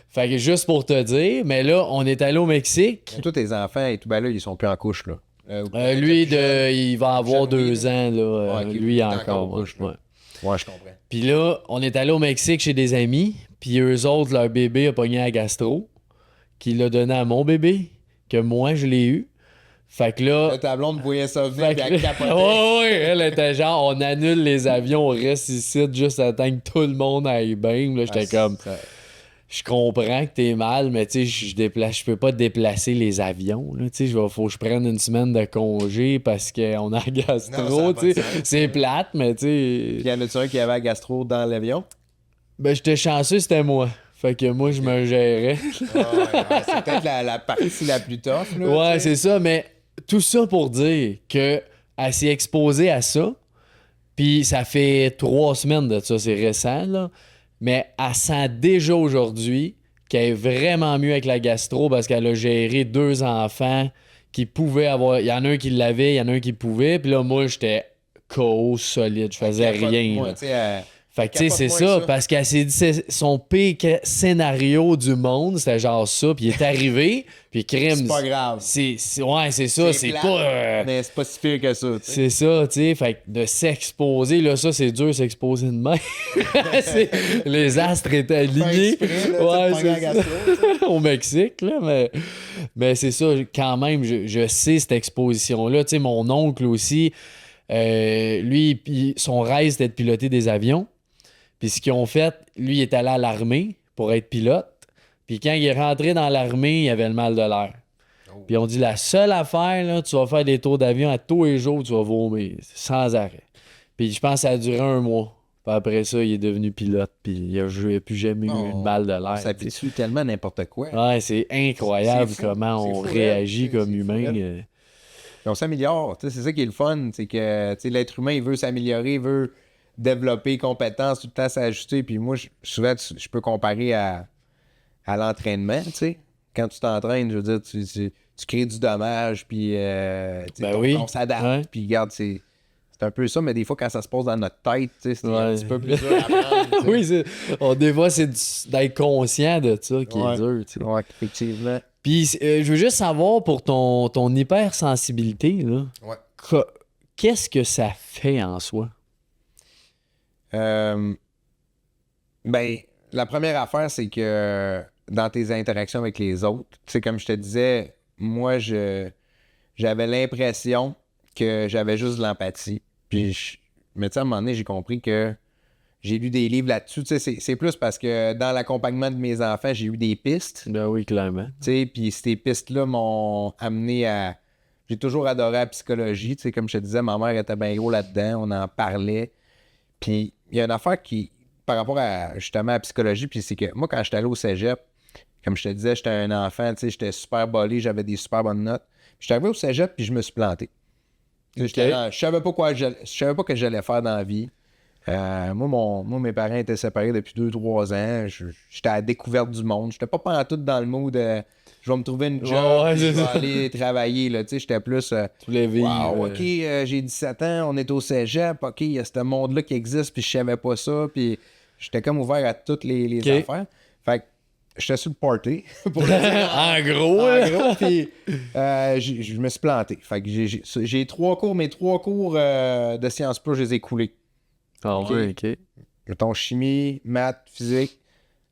Fait que juste pour te dire, mais là, on est allé au Mexique. Tous tes enfants et tout, ben là, ils sont plus en couche, là. Lui, il va avoir 2 ans, là. Okay, lui, encore. Couche, ouais. Ouais, je comprends. Puis là, on est allé au Mexique chez des amis, puis eux autres, leur bébé a pogné la gastro, qu'il a donné à mon bébé, que moi, je l'ai eu. Fait que là... Ta blonde voyait ça venir, puis elle capotait. Ouais, elle était genre, on annule les avions, on reste ici juste à temps que tout le monde aille bien. Là, j'étais comme... Je comprends que t'es mal, mais tu sais, je peux pas déplacer les avions. Tu sais, faut que je prenne une semaine de congé parce qu'on a la gastro. Tu sais, c'est plate, mais tu sais... Puis y en a-tu un qui avait la gastro dans l'avion? Ben, j'étais chanceux, c'était moi. Fait que moi, je me gérais. C'est peut-être la partie la plus tough. Là, ouais, c'est ça, mais tout ça pour dire qu'elle s'est exposée à ça, puis ça fait 3 semaines de ça, c'est récent, là, mais elle sent déjà aujourd'hui qu'elle est vraiment mieux avec la gastro parce qu'elle a géré 2 enfants qui pouvaient avoir... Il y en a un qui l'avait, il y en a un qui pouvait, puis là, moi, j'étais KO solide, je faisais rien. Fait que, tu sais, c'est ça, parce qu'elle s'est dit, son pire scénario du monde, c'était genre ça, puis il est arrivé, puis crime. C'est pas grave. Ouais, c'est ça, c'est pas. Mais c'est pas si pire que ça, t'sais. C'est ça, tu sais. Fait que de s'exposer, là, ça, c'est dur, s'exposer de même. Les astres étaient alignés. Ouais, c'est ça. Au Mexique, là, mais c'est ça, quand même, je sais cette exposition-là. Tu sais, mon oncle aussi, lui, son rêve, c'était de piloter des avions. Puis ce qu'ils ont fait, lui, il est allé à l'armée pour être pilote. Puis quand il est rentré dans l'armée, il avait le mal de l'air. Puis on dit, la seule affaire, là, tu vas faire des tours d'avion à tous les jours, tu vas vomir, sans arrêt. Puis je pense que ça a duré 1 mois. Puis après ça, il est devenu pilote, puis il n'a plus jamais eu de mal de l'air. Ça habitue tellement n'importe quoi. Ouais, c'est incroyable comment on réagit comme humain. On s'améliore, c'est ça qui est le fun, c'est que l'être humain, il veut s'améliorer, il veut développer compétences, tout le temps s'ajuster. Puis moi, souvent, je peux comparer à l'entraînement, tu sais. Quand tu t'entraînes, je veux dire, tu crées du dommage, puis on s'adapte. Puis regarde, c'est un peu ça, mais des fois, quand ça se passe dans notre tête, c'est un petit peu plus dur à prendre. Oui, des fois, c'est d'être conscient de ça qui est dur. Tu sais. Oui, effectivement. Puis je veux juste savoir, pour ton hypersensibilité, là, qu'est-ce que ça fait en soi? Ben, la première affaire, c'est que dans tes interactions avec les autres, tu sais, comme je te disais, moi, j'avais l'impression que j'avais juste de l'empathie. Mais tu sais, à un moment donné, j'ai compris que j'ai lu des livres là-dessus. Tu sais, c'est plus parce que dans l'accompagnement de mes enfants, j'ai eu des pistes. Ben oui, clairement. Tu sais, puis ces pistes-là m'ont amené à... J'ai toujours adoré la psychologie. Tu sais, comme je te disais, ma mère était bien gros là-dedans. On en parlait. Puis il y a une affaire qui, par rapport à justement à la psychologie, puis c'est que moi, quand j'étais allé au cégep, comme je te disais, j'étais un enfant, tu sais, j'étais super bolé, j'avais des super bonnes notes. J'étais arrivé au cégep, puis je me suis planté. Je savais pas je savais pas que j'allais faire dans la vie. Moi, mes parents étaient séparés depuis 2-3 ans. J'étais à la découverte du monde. J'étais pas pantoute dans le mood de je vais me trouver une job, puis je vais aller travailler. Là. Tu sais, j'étais plus Tous les vies. wow, OK, j'ai 17 ans, on est au cégep, OK, il y a ce monde-là qui existe, puis je savais pas ça, puis j'étais comme ouvert à toutes les affaires. Fait que j'étais sur le party. Pour le dire En gros, en gros, puis je me suis planté. Fait que j'ai 3 cours, mes 3 cours de Sciences Po, je les ai coulés. Ah ouais, OK. Mettons chimie, maths, physique,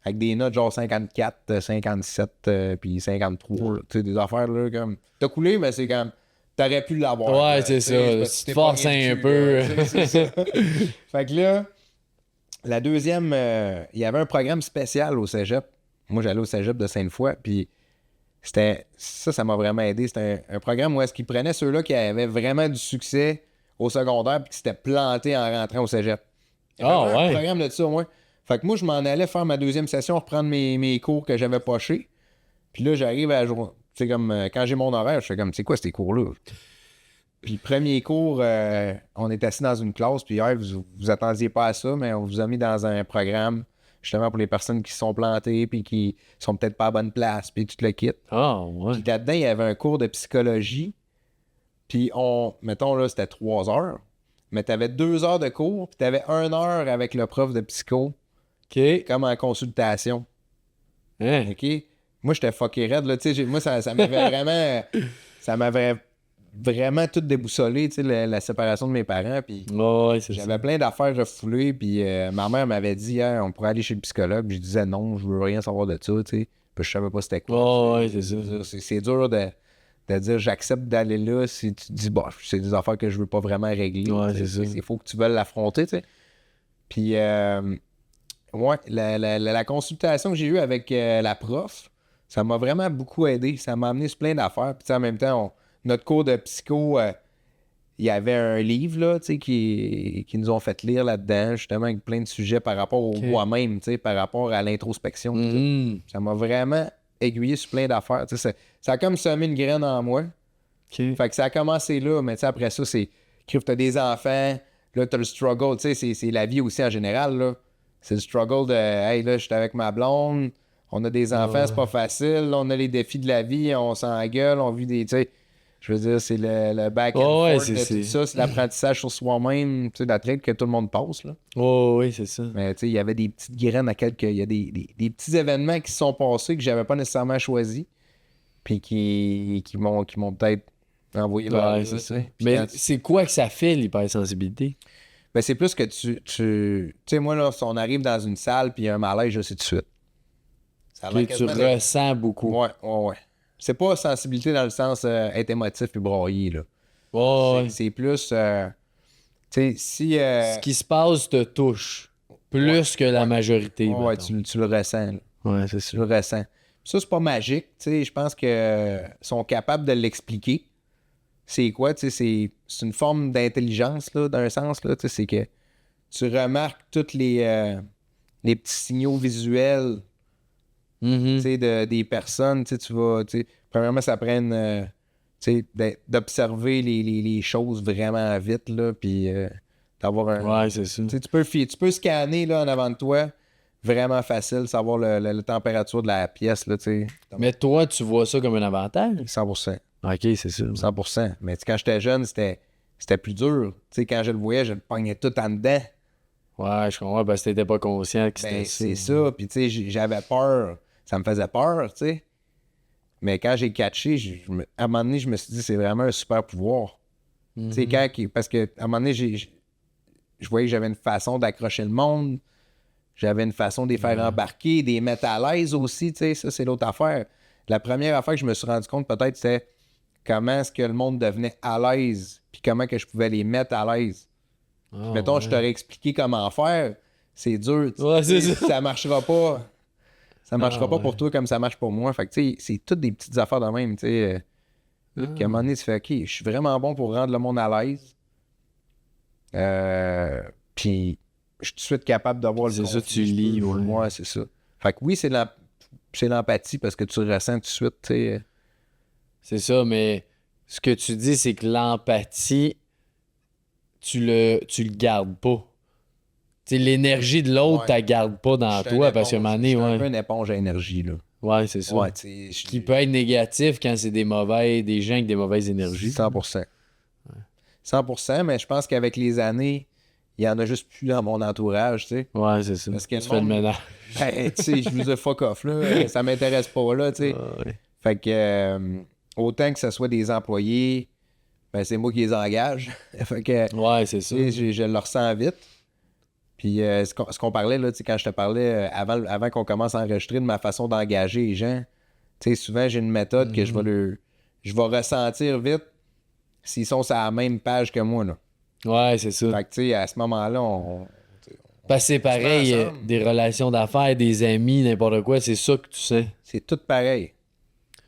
avec des notes genre 54, 57, puis 53. Tu sais, des affaires là comme. T'as coulé, mais c'est comme. T'aurais pu l'avoir. Ouais, là, c'est ça. parce que Si t'es tu forces pogné un le cul, peu. là, c'est ça. Fait que là, la deuxième, il y avait un programme spécial au cégep. Moi, j'allais au cégep de Sainte-Foy, puis c'était. Ça m'a vraiment aidé. C'était un programme où est-ce qu'ils prenaient ceux-là qui avaient vraiment du succès au secondaire, puis qui s'étaient plantés en rentrant au cégep. Il y avait un programme de ça, moi. Fait que moi, je m'en allais faire ma deuxième session, reprendre mes cours que j'avais pochés. Puis là, j'arrive à jour. Tu sais, comme quand j'ai mon horaire, je fais comme, tu sais quoi, ces cours-là? Puis premier cours, on est assis dans une classe, puis hier, vous attendiez pas à ça, mais on vous a mis dans un programme, justement pour les personnes qui se sont plantées, puis qui sont peut-être pas à bonne place, puis tu te le quittes. Ah ouais. Puis là-dedans, il y avait un cours de psychologie. Puis mettons là, c'était 3 heures. Mais t'avais 2 heures de cours, puis t'avais 1 heure avec le prof de psycho. OK. Comme en consultation. Hein? OK? Moi, j'étais fucké raide, là. Tu sais, moi, ça m'avait vraiment... Ça m'avait vraiment tout déboussolé, tu sais, la séparation de mes parents. Puis Ouais, c'est ça. j'avais plein d'affaires refoulées. Puis ma mère m'avait dit, hein, on pourrait aller chez le psychologue. Puis je disais non, je veux rien savoir de ça, tu sais. Puis je savais pas c'était quoi. Ouais, c'est ça. C'est dur de dire j'accepte d'aller là si tu te dis, bah, c'est des affaires que je veux pas vraiment régler. Ouais, c'est ça. Il faut que tu veuilles l'affronter, tu sais. Puis, ouais, la consultation que j'ai eue avec la prof, ça m'a vraiment beaucoup aidé. Ça m'a amené sur plein d'affaires. Puis, en même temps, notre cours de psycho, il y avait un livre, là, tu sais, qui nous ont fait lire là-dedans, justement, avec plein de sujets par rapport au moi-même, tu sais, par rapport à l'introspection. Ça m'a vraiment aiguillé sur plein d'affaires. Tu sais, ça a comme semé une graine en moi. OK. Fait que ça a commencé là, mais tu sais, après ça, c'est... T'as des enfants, là, t'as le struggle, tu sais, c'est la vie aussi en général, là. C'est le struggle de, hey, là, j'étais avec ma blonde, on a des enfants, c'est pas facile, là, on a les défis de la vie, on s'engueule, on vit des, tu sais, je veux dire, c'est le back and forth de tout ça, c'est l'apprentissage sur soi-même, tu sais, la traite que tout le monde passe, là. Oh, oui, c'est ça. Mais tu sais, il y avait des petites graines il y a des petits événements qui se sont passés que j'avais pas nécessairement choisis, puis qui m'ont peut-être envoyé vers là, c'est ça. Puis Mais c'est quoi que ça fait, l'hypersensibilité? Ben, c'est plus que tu sais, moi, là, si on arrive dans une salle puis il y a un malaise, je sais tout de suite. Ça a l'air Tu quasiment de- ressens beaucoup. Ouais. C'est pas sensibilité dans le sens être émotif puis broyer, là. Ouais. C'est plus, tu sais, si... Ce qui se passe te touche plus que la majorité. ouais, mettons. tu le ressens, là. Ouais, c'est Tu ça. le ressens. Puis ça, c'est pas magique, tu sais, je pense que sont capables de l'expliquer. C'est quoi, tu sais, c'est une forme d'intelligence, là, d'un sens, là, tu sais, c'est que tu remarques tous les petits signaux visuels, tu sais, des personnes, tu sais, tu sais, premièrement, ça prenne, tu sais, d'observer les choses vraiment vite, là, puis d'avoir un... Ouais, c'est ça. Tu sais, tu peux scanner, là, en avant de toi, vraiment facile, savoir la température de la pièce, là, tu sais. Mais toi, tu vois ça comme un avantage? 100%. OK, c'est ça. 100%. Mais tu sais, quand j'étais jeune, c'était plus dur. Tu sais, quand je le voyais, je le pognais tout en dedans. Ouais, je comprends, parce que t'étais pas conscient que c'était Ben, ça. c'est ça. Puis, tu sais, j'avais peur. Ça me faisait peur, tu sais. Mais quand j'ai catché, à un moment donné, je me suis dit, c'est vraiment un super pouvoir. Tu sais, parce que à un moment donné, je voyais que j'avais une façon d'accrocher le monde. J'avais une façon de les faire embarquer, de les mettre à l'aise aussi, tu sais, ça, c'est l'autre affaire. La première affaire que je me suis rendu compte, peut-être, c'est comment est-ce que le monde devenait à l'aise, puis comment que je pouvais les mettre à l'aise. Ah, Mettons, ouais. je t'aurais expliqué comment faire, c'est dur. Ouais, c'est ça. Ça marchera pas. Ça marchera pas ouais. pour toi comme ça marche pour moi. Fait que, tu sais, c'est toutes des petites affaires de même, tu sais. Qu'à un moment donné, tu fais, OK, je suis vraiment bon pour rendre le monde à l'aise. Puis, je suis tout de suite capable d'avoir le C'est ça, conflit, tu je lis, peux. ouais. Ouais, c'est ça. Fait que oui, c'est l'empathie parce que tu le ressens tout de suite, tu sais. C'est ça, mais ce que tu dis, c'est que l'empathie, tu le gardes pas. Tu sais, l'énergie de l'autre, Ouais. tu la gardes pas dans Je suis toi, parce qu'à un moment donné, un peu ouais. une éponge à énergie, là. Ouais, c'est ça. Ouais, tu sais, Qui peut être négatif quand c'est des gens avec des mauvaises énergies. 100%. 100%, mais je pense qu'avec les années, il y en a juste plus dans mon entourage, tu sais. Ouais, c'est ça. Parce que Tu le fais le monde- ménage. Ben, tu sais, je vous ai fuck off, là. Ça m'intéresse pas, là, tu sais. Ah, ouais. Fait que, autant que ce soit des employés, ben, c'est moi qui les engage. Fait que, Ouais, c'est ça. tu sais, je le ressens vite. Puis, ce qu'on parlait, là, tu sais, quand je te parlais, avant qu'on commence à enregistrer, de ma façon d'engager les gens, tu sais, souvent, j'ai une méthode que je vais ressentir vite s'ils sont sur la même page que moi, là. Ouais, c'est ça. Fait que, tu sais, à ce moment-là, Parce que c'est pareil, ensemble. des relations d'affaires, des amis, n'importe quoi, c'est ça que tu sais. c'est tout pareil.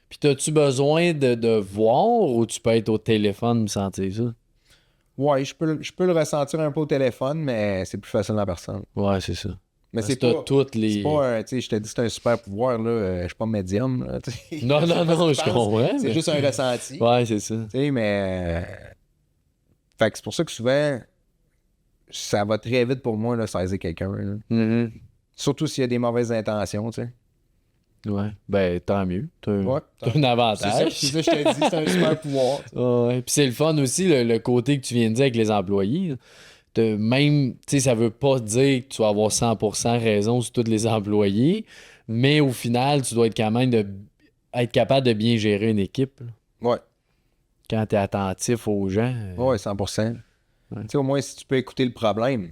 Puis t'as-tu besoin de voir ou tu peux être au téléphone me sentir ça? Ouais, je peux le ressentir un peu au téléphone, mais c'est plus facile en personne. Ouais, c'est ça. Mais Parce c'est que t'as pas, toutes les... c'est pas un, tu sais, je te dis c'est un super pouvoir, là, je suis pas médium, là, tu sais. Non, Je sais non, pas non, ce je que tu penses. comprends. C'est mais- juste un ressenti, Ouais, c'est ça. tu sais, mais... Fait que c'est pour ça que souvent, ça va très vite pour moi, là, saisir quelqu'un, là. Mhm. Surtout s'il y a des mauvaises intentions, tu sais. Ouais. Ben, tant mieux. T'as Ouais. t'as un C'est ça, avantage. c'est ça, je te dis, c'est un super pouvoir. tu sais. Ouais. Puis c'est le fun aussi, le côté que tu viens de dire avec les employés. Là. Même, tu sais, ça veut pas dire que tu vas avoir 100% raison sur tous les employés, mais au final, tu dois être quand même être capable de bien gérer une équipe. Là. Ouais. Quand tu es attentif aux gens. Ouais, 100%. Ouais. Tu sais, au moins, si tu peux écouter le problème.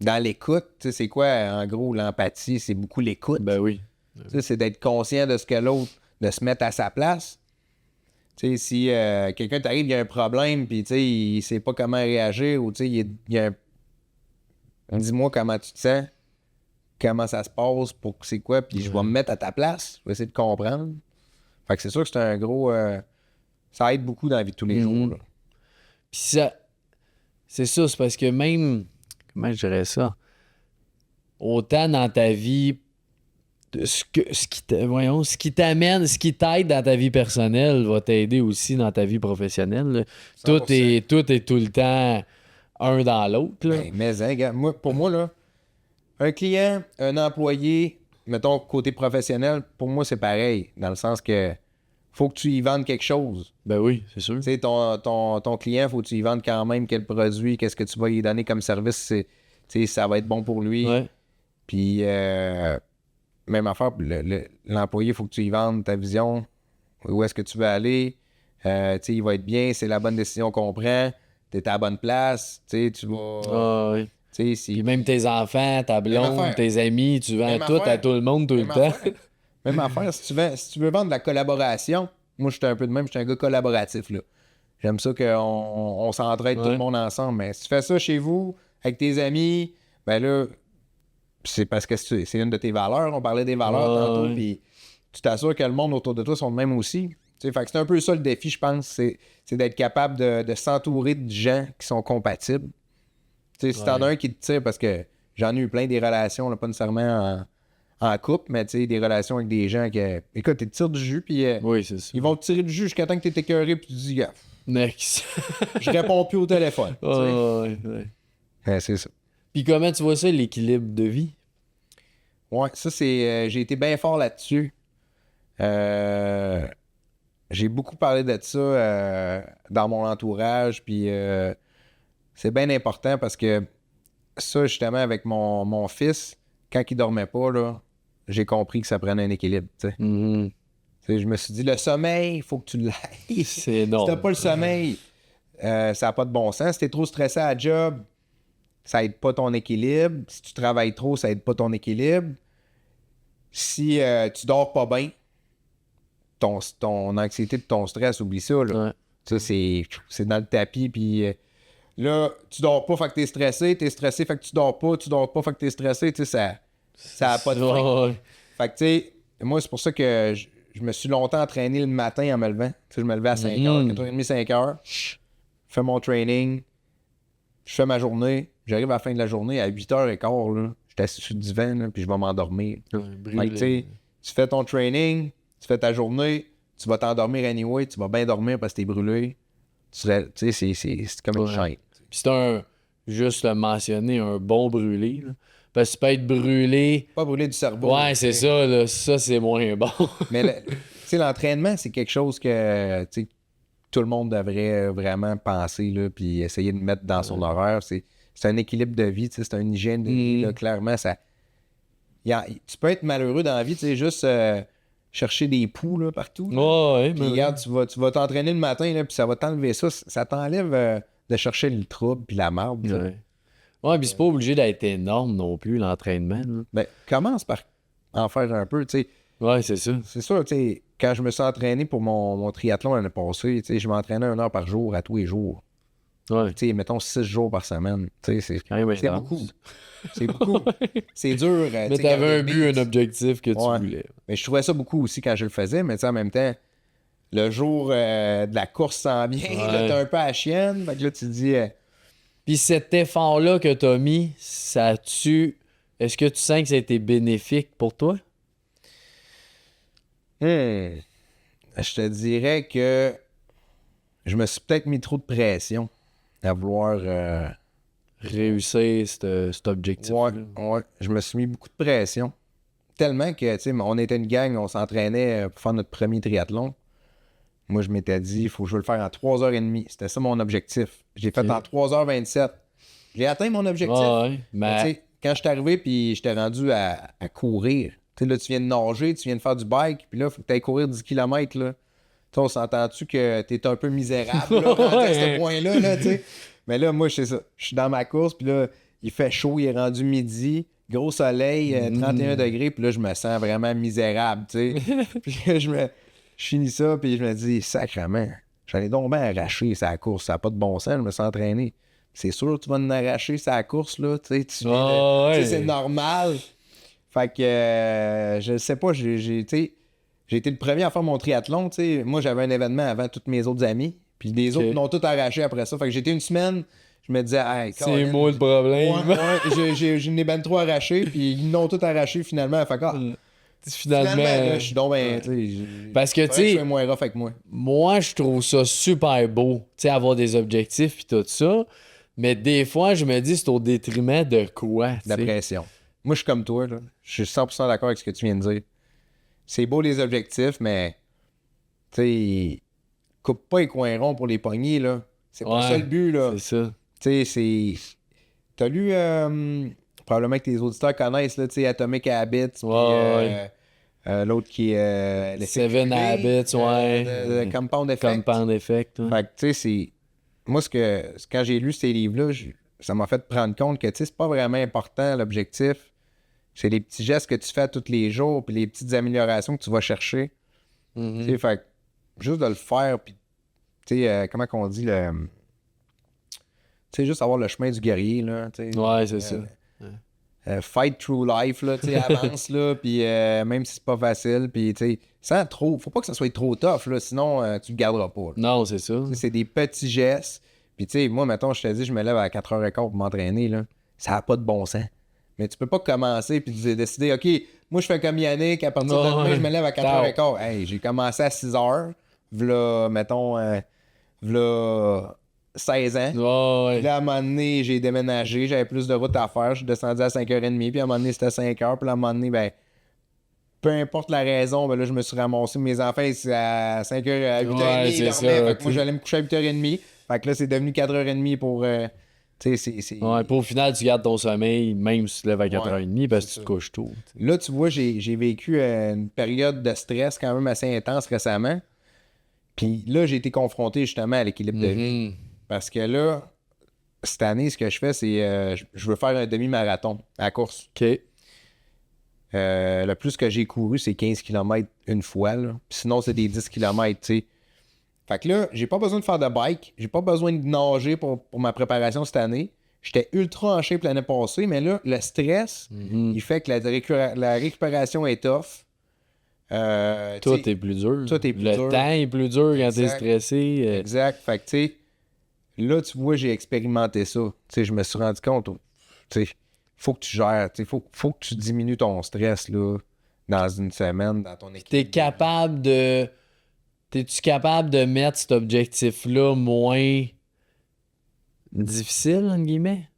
Dans l'écoute, tu sais, c'est quoi, en gros, l'empathie? C'est beaucoup l'écoute. Ben oui. Tu sais, c'est d'être conscient de ce que l'autre, de se mettre à sa place. Tu sais, si quelqu'un t'arrive, il y a un problème, puis tu sais, il sait pas comment réagir, ou tu sais, il y a un... Dis-moi comment tu te sens, comment ça se passe, pour que c'est quoi, puis je vais me mettre à ta place, je vais essayer de comprendre. Fait que c'est sûr que c'est un gros... ça aide beaucoup dans la vie de tous les jours, là. Puis ça, c'est ça, c'est parce que même, comment je dirais ça, autant dans ta vie, ce qui t'amène, ce qui t'aide dans ta vie personnelle va t'aider aussi dans ta vie professionnelle. Là. Tout 100%. est tout le temps un dans l'autre. là. Ben, mais, hein, gars, pour moi, là, un client, un employé, mettons, côté professionnel, pour moi, c'est pareil, dans le sens que faut que tu y vendes quelque chose. Ben oui, c'est sûr. Tu sais, ton client, faut que tu y vendes quand même quel produit, qu'est-ce que tu vas lui donner comme service, tu sais, ça va être bon pour lui. Ouais. Puis, même affaire, l'employé, il faut que tu y vendes ta vision, où est-ce que tu veux aller. Tu sais, il va être bien, c'est la bonne décision qu'on prend, t'es à la bonne place, tu sais, tu vas... Ah, ouais. Tu sais, si... Puis même tes enfants, ta blonde, affaire. tes amis, tu vends Même tout affaire. à tout le monde tout le Même temps. affaire. Même affaire, si tu veux vendre de la collaboration, moi, je suis un peu de même, je suis un gars collaboratif, là. J'aime ça qu'on s'entraide tout Ouais. le monde ensemble, mais si tu fais ça chez vous, avec tes amis, ben là, c'est parce que c'est une de tes valeurs, on parlait des valeurs Ah, tantôt, ouais. puis tu t'assures que le monde autour de toi sont de même aussi. Tu sais, fait que c'est un peu ça le défi, je pense, c'est d'être capable de s'entourer de gens qui sont compatibles. Tu sais, si t'en as Ouais. un qui te tire, parce que j'en ai eu plein des relations, là, pas nécessairement en couple, mais tu sais, des relations avec des gens qui, écoute, ils te tirent du jus, puis Oui, c'est ça. ils vont te tirer du jus jusqu'à temps que t'es écœuré, puis tu te dis, gars, Next. je réponds plus au téléphone. Tu sais. Ah, ouais, ouais. Ouais, c'est ça. Puis comment tu vois ça, l'équilibre de vie? Ouais, ça, c'est. J'ai été bien fort là-dessus. J'ai beaucoup parlé de ça dans mon entourage, puis c'est bien important parce que ça, justement, avec mon fils, quand il dormait pas, là, j'ai compris que ça prenait un équilibre. Tu sais. Mhm. Tu sais, je me suis dit, le sommeil, il faut que tu l'ailles. Si C'est énorme. t'as pas le sommeil, ça n'a pas de bon sens. Si t'es trop stressé à la job, ça aide pas ton équilibre. Si tu travailles trop, ça aide pas ton équilibre. Si tu dors pas bien, ton anxiété de ton stress, oublie ça. Là. Ouais. Ça, c'est dans le tapis. Puis là, tu dors pas, fait que t'es stressé, fait que tu dors pas, fait que t'es stressé. Tu sais, ça a pas de fin. Ouais. Fait que, tu sais, moi, c'est pour ça que je me suis longtemps entraîné le matin en me levant. Tu sais, je me levais à 5h, 4h30, 5h. Je fais mon training. Je fais ma journée. J'arrive à la fin de la journée, à 8h15, là. J'étais assis sur le divan, là, puis je vais m'endormir. Ouais, Fait que, tu sais, tu fais ton training, tu fais ta journée, tu vas t'endormir anyway, tu vas bien dormir parce que t'es brûlé. Tu sais, c'est comme une chaîne. Puis c'est juste le mentionner, un bon brûlé. Là. Parce que tu peux être brûlé. Pas brûler du cerveau. Ouais, c'est ça, là. Ça, c'est moins bon. Mais tu sais, l'entraînement, c'est quelque chose que tu sais, tout le monde devrait vraiment penser, là, puis essayer de mettre dans son horaire. C'est un équilibre de vie, tu sais, c'est une hygiène de vie, là, clairement. Tu peux être malheureux dans la vie, tu sais, juste chercher des poux là, partout. Là. Ouais, Puis mais regarde, tu vas t'entraîner le matin, là, puis ça va t'enlever ça. Ça t'enlève de chercher le trouble puis la marde. tu sais. ouais, puis c'est pas obligé d'être énorme non plus, l'entraînement. Là. Ben, commence par en faire un peu, tu sais. Ouais, c'est ça. C'est sûr, tu sais, quand je me suis entraîné pour mon triathlon l'année passée, tu sais, je m'entraînais 1 heure par jour à tous les jours. Ouais. Tu sais, mettons 6 jours par semaine. Tu sais, Quand même c'est intense. beaucoup. C'est beaucoup. C'est dur. Mais tu sais, t'avais un garder but, le un beat. objectif que tu Ouais. voulais. Mais je trouvais ça beaucoup aussi quand je le faisais, mais tu sais, en même temps, le jour de la course s'en vient, là, t'es un peu à la chienne. Fait que là, tu te dis, Puis cet effort-là que t'as mis, ça a-tu... Est-ce que tu sens que ça a été bénéfique pour toi? je te dirais que je me suis peut-être mis trop de pression à vouloir. Réussir cet objectif. Ouais, je me suis mis beaucoup de pression. Tellement que, tu sais, on était une gang, on s'entraînait pour faire notre premier triathlon. Moi, je m'étais dit, il faut que je veux le faire en 3h30. C'était ça mon objectif. J'ai fait en 3h27. J'ai atteint mon objectif. Ouais, Mais mais... tu sais, quand je suis arrivé puis j'étais rendu à courir, tu sais, là, tu viens de nager, tu viens de faire du bike, puis là, il faut que tu ailles courir 10 km, là. Tu sais, on s'entend-tu que t'es un peu misérable, là, rendu à ce point-là, là, tu sais. Mais là, moi, c'est ça. Je suis dans ma course, puis là, il fait chaud, il est rendu midi, gros soleil, 31 degrés, puis là, je me sens vraiment misérable, tu sais. Puis là, je finis ça, puis je me dis, sacrément, j'en ai donc bien arraché sa course, ça n'a pas de bon sens, je me suis entraîné. C'est sûr, tu vas en arracher sa course, là, tu sais, tu sais, c'est normal. Fait que, je sais pas, j'ai été le premier à faire mon triathlon, tu sais. Moi, j'avais un événement avant tous mes autres amis, puis les autres l'ont tout arraché après ça. Fait que j'étais une semaine, je me disais, hey, c'est moi le problème. Ouais, j'en ai ben trop arraché, puis ils l'ont tout arraché finalement. Fait que, finalement là, je suis donc ben, tu sais, parce que, tu sais, je suis moins rough avec moi. Moi, je trouve ça super beau, tu sais, avoir des objectifs puis tout ça. Mais des fois, je me dis, c'est au détriment de quoi, tu La sais. pression. Moi, je suis comme toi, là. Je suis 100% d'accord avec ce que tu viens de dire. C'est beau les objectifs, mais, tu sais, coupe pas les coins ronds pour les poignées, là. C'est pas ça le but, là. C'est ça. Tu sais, c'est... T'as lu, probablement que tes auditeurs connaissent, là, tu sais, Atomic Habits, puis l'autre qui est... Seven Habits, ouais. The Compound Effect. Compound Effect, ouais. Fait que, tu sais, c'est... Moi, quand j'ai lu ces livres-là, ça m'a fait prendre compte que, tu sais, c'est pas vraiment important, l'objectif. C'est les petits gestes que tu fais tous les jours, puis les petites améliorations que tu vas chercher. Tu sais, fait que juste de le faire, puis, tu sais, comment qu'on dit, tu sais, juste avoir le chemin du guerrier, là, tu sais. Ouais, c'est ça. Fight through life, là, tu sais, avance, là, puis même si c'est pas facile, puis, tu sais, sans trop, faut pas que ça soit trop tough, là, sinon, tu le garderas pas, là. Non, c'est ça. Tu sais, c'est des petits gestes, puis, tu sais, moi, mettons, je te dis, je me lève à 4h15 pour m'entraîner, là, ça n'a pas de bon sens. Mais tu peux pas commencer puis décider, OK, moi, je fais comme Yannick, à partir de demain, je me lève à 4h15. Hey, j'ai commencé à 6h, v'là, mettons, v'là 16 ans. Ouais. Puis là, à un moment donné, j'ai déménagé, j'avais plus de route à faire, je suis descendu à 5h30, puis à un moment donné, c'était 5h, puis à un moment donné, ben, peu importe la raison, ben là, je me suis ramassé, mes enfants, c'est à 5h, à 8h30, Ouais, c'est ça, fait que moi, j'allais me coucher à 8h30, fait que là, c'est devenu 4h30 pour... tu sais, c'est... Ouais, puis au final, tu gardes ton sommeil, même si tu te lèves à 4h30, parce que tu te couches tôt. T'sais. Là, tu vois, j'ai vécu une période de stress quand même assez intense récemment. Puis là, j'ai été confronté justement à l'équilibre de vie. Parce que là, cette année, ce que je fais, c'est je veux faire un demi-marathon à la course. OK. Le plus que j'ai couru, c'est 15 km une fois. Là. Sinon, c'est des 10 km, tu sais. Fait que là, j'ai pas besoin de faire de bike. J'ai pas besoin de nager pour ma préparation cette année. J'étais ultra en shape l'année passée, mais là, le stress, il fait que la récupération est tough. Tout est plus dur. Tout est plus le dur. temps est plus dur quand t'es Exact. stressé. Exact. Fait que, tu sais, là, tu vois, j'ai expérimenté ça. Tu sais, je me suis rendu compte, tu sais, faut que tu gères, tu sais, faut que tu diminues ton stress, là, dans une semaine, dans ton équipe. T'es-tu capable de mettre cet objectif-là moins difficile, entre guillemets?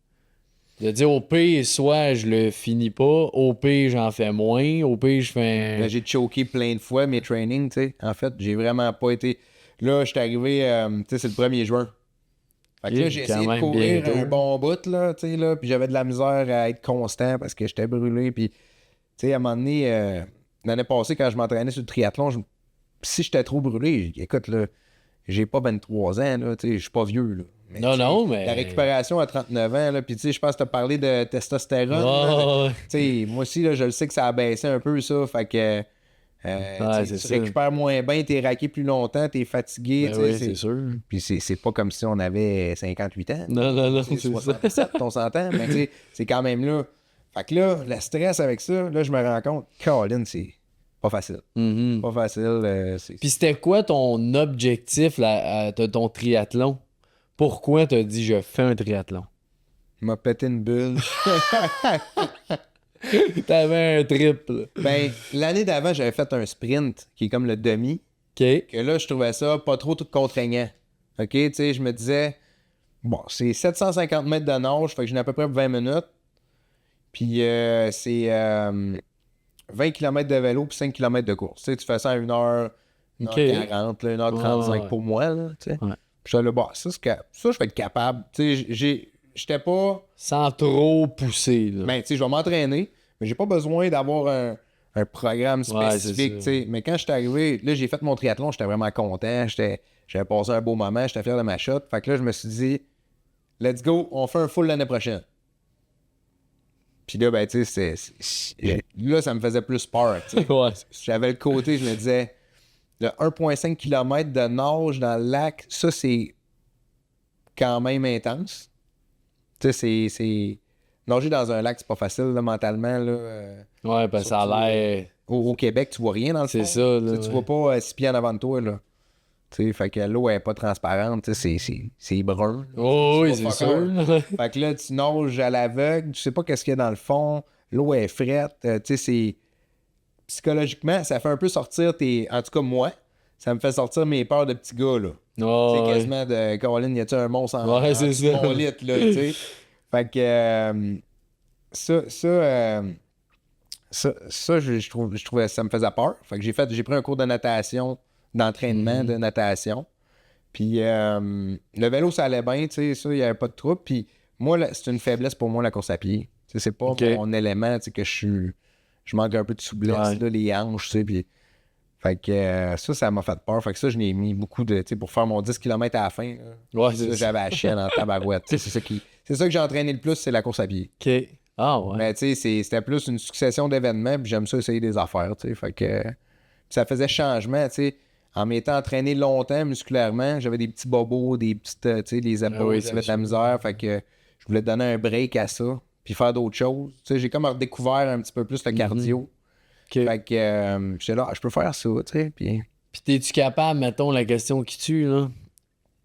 De dire au pire, soit je le finis pas, au pire, j'en fais moins, au pire, je fais Là, j'ai choqué plein de fois mes trainings, tu sais. En fait, j'ai vraiment pas été. Là, je suis arrivé, tu sais, c'est le 1er juin. Fait que là, j'ai quand essayé de même courir bientôt. un bon bout, là, tu sais, là, puis j'avais de la misère à être constant parce que j'étais brûlé, puis, tu sais, à un moment donné, l'année passée, quand je m'entraînais sur le triathlon, si j'étais trop brûlé, écoute, là, j'ai pas 23 ans, là, tu sais, je suis pas vieux, là. Mais, Non, tu sais, non, mais- La récupération à 39 ans, là, puis tu sais, je pense que t'as parlé de testostérone, là. Ouais. Tu sais, moi aussi, là, je le sais que ça a baissé un peu, ça, fait que... Ouais, c'est tu ça. récupères moins bien, t'es raqué plus longtemps, t'es fatigué. Ben tu sais, oui, c'est sûr. Puis c'est pas comme si on avait 58 ans. Non, non, non, Tu sais, c'est ça. 67, on s'entend, mais tu sais, c'est quand même là. Fait que là, le stress avec ça, là, je me rends compte, Colin, c'est pas facile. Mhm. Pas facile. Puis c'était quoi ton objectif de ton triathlon? Pourquoi t'as dit je fais un triathlon? Il m'a pété une bulle. T'avais un triple. Ben, l'année d'avant, j'avais fait un sprint, qui est comme le demi, OK. que là, je trouvais ça pas trop tout contraignant. OK, tu sais, je me disais, bon, c'est 750 mètres de nage, fait que j'ai à peu près 20 minutes. Puis c'est 20 km de vélo puis 5 km de course. Tu sais, tu fais ça à 1h, 1h40, là, 1h35 Ouais. pour moi, là, tu sais. Ouais. Puis j'étais là, bah, ça, je vais être capable. Tu sais, j'étais pas... Sans trop pousser, là. Ben, tu sais, je vais m'entraîner, mais j'ai pas besoin d'avoir un programme Ouais, c'est spécifique, ça. tu sais. Mais quand je suis arrivé, là, j'ai fait mon triathlon, j'étais vraiment content, j'avais passé un beau moment, j'étais fier de ma shot. Fait que là, je me suis dit, let's go, on fait un full l'année prochaine. Puis là, ben, tu sais, là, ça me faisait plus peur, tu sais. Ouais. J'avais le côté, je me disais, le 1,5 km de nage dans le lac, ça, c'est quand même intense. Tu sais, nager dans un lac, c'est pas facile, là, mentalement, là. Ouais, parce que ça a l'air. Au Québec, tu vois rien dans le C'est fond. ça, là, Tu ouais. vois pas 6 pieds en avant de toi, là. Tu sais, fait que l'eau, elle est pas transparente, tu sais, c'est brun. Là. Oh, oui, pas c'est fuck sûr. all. Fait que là, tu nages à l'aveugle, tu sais pas qu'est-ce qu'il y a dans le fond, l'eau est frette, tu sais, c'est... Psychologiquement, ça fait un peu sortir tes... En tout cas, moi, ça me fait sortir mes peurs de petit gars, là. Oh, Tu sais, ouais. quasiment de... Caroline, y a-tu un monstre en... Ouais, en c'est dessous de ça. mon lit, là, tu sais. Fait que... je trouvais ça me faisait peur. Fait que j'ai pris un cours de natation, d'entraînement de natation. Puis le vélo, ça allait bien, tu sais, ça, il n'y avait pas de trouble. Puis moi, c'est une faiblesse pour moi, la course à pied. Tu sais, c'est pas Ok. mon élément, tu sais, que je manque un peu de souplesse, Ouais. là, les hanches, tu sais, puis... Fait que ça m'a fait peur. Fait que ça, je n'ai mis beaucoup de... Tu sais, pour faire mon 10 km à la fin, là, Ouais, ça, c'est ça. j'avais la chienne en tabarouette. Tu sais, c'est ça que j'ai entraîné le plus, c'est la course à pied. OK. Ah, ouais. Mais tu sais, c'était plus une succession d'événements, puis j'aime ça essayer des affaires, tu sais. Fait que puis ça faisait changement, tu sais. En m'étant entraîné longtemps musculairement, j'avais des petits bobos, des petites, tu sais, les épaules, oui, j'avais c'est de la sûr. misère. Fait que je voulais donner un break à ça, puis faire d'autres choses. Tu sais, j'ai comme redécouvert un petit peu plus le cardio. OK. Fait que j'étais là, je peux faire ça, tu sais. Puis Puis t'es-tu capable, mettons, la question qui tue, là?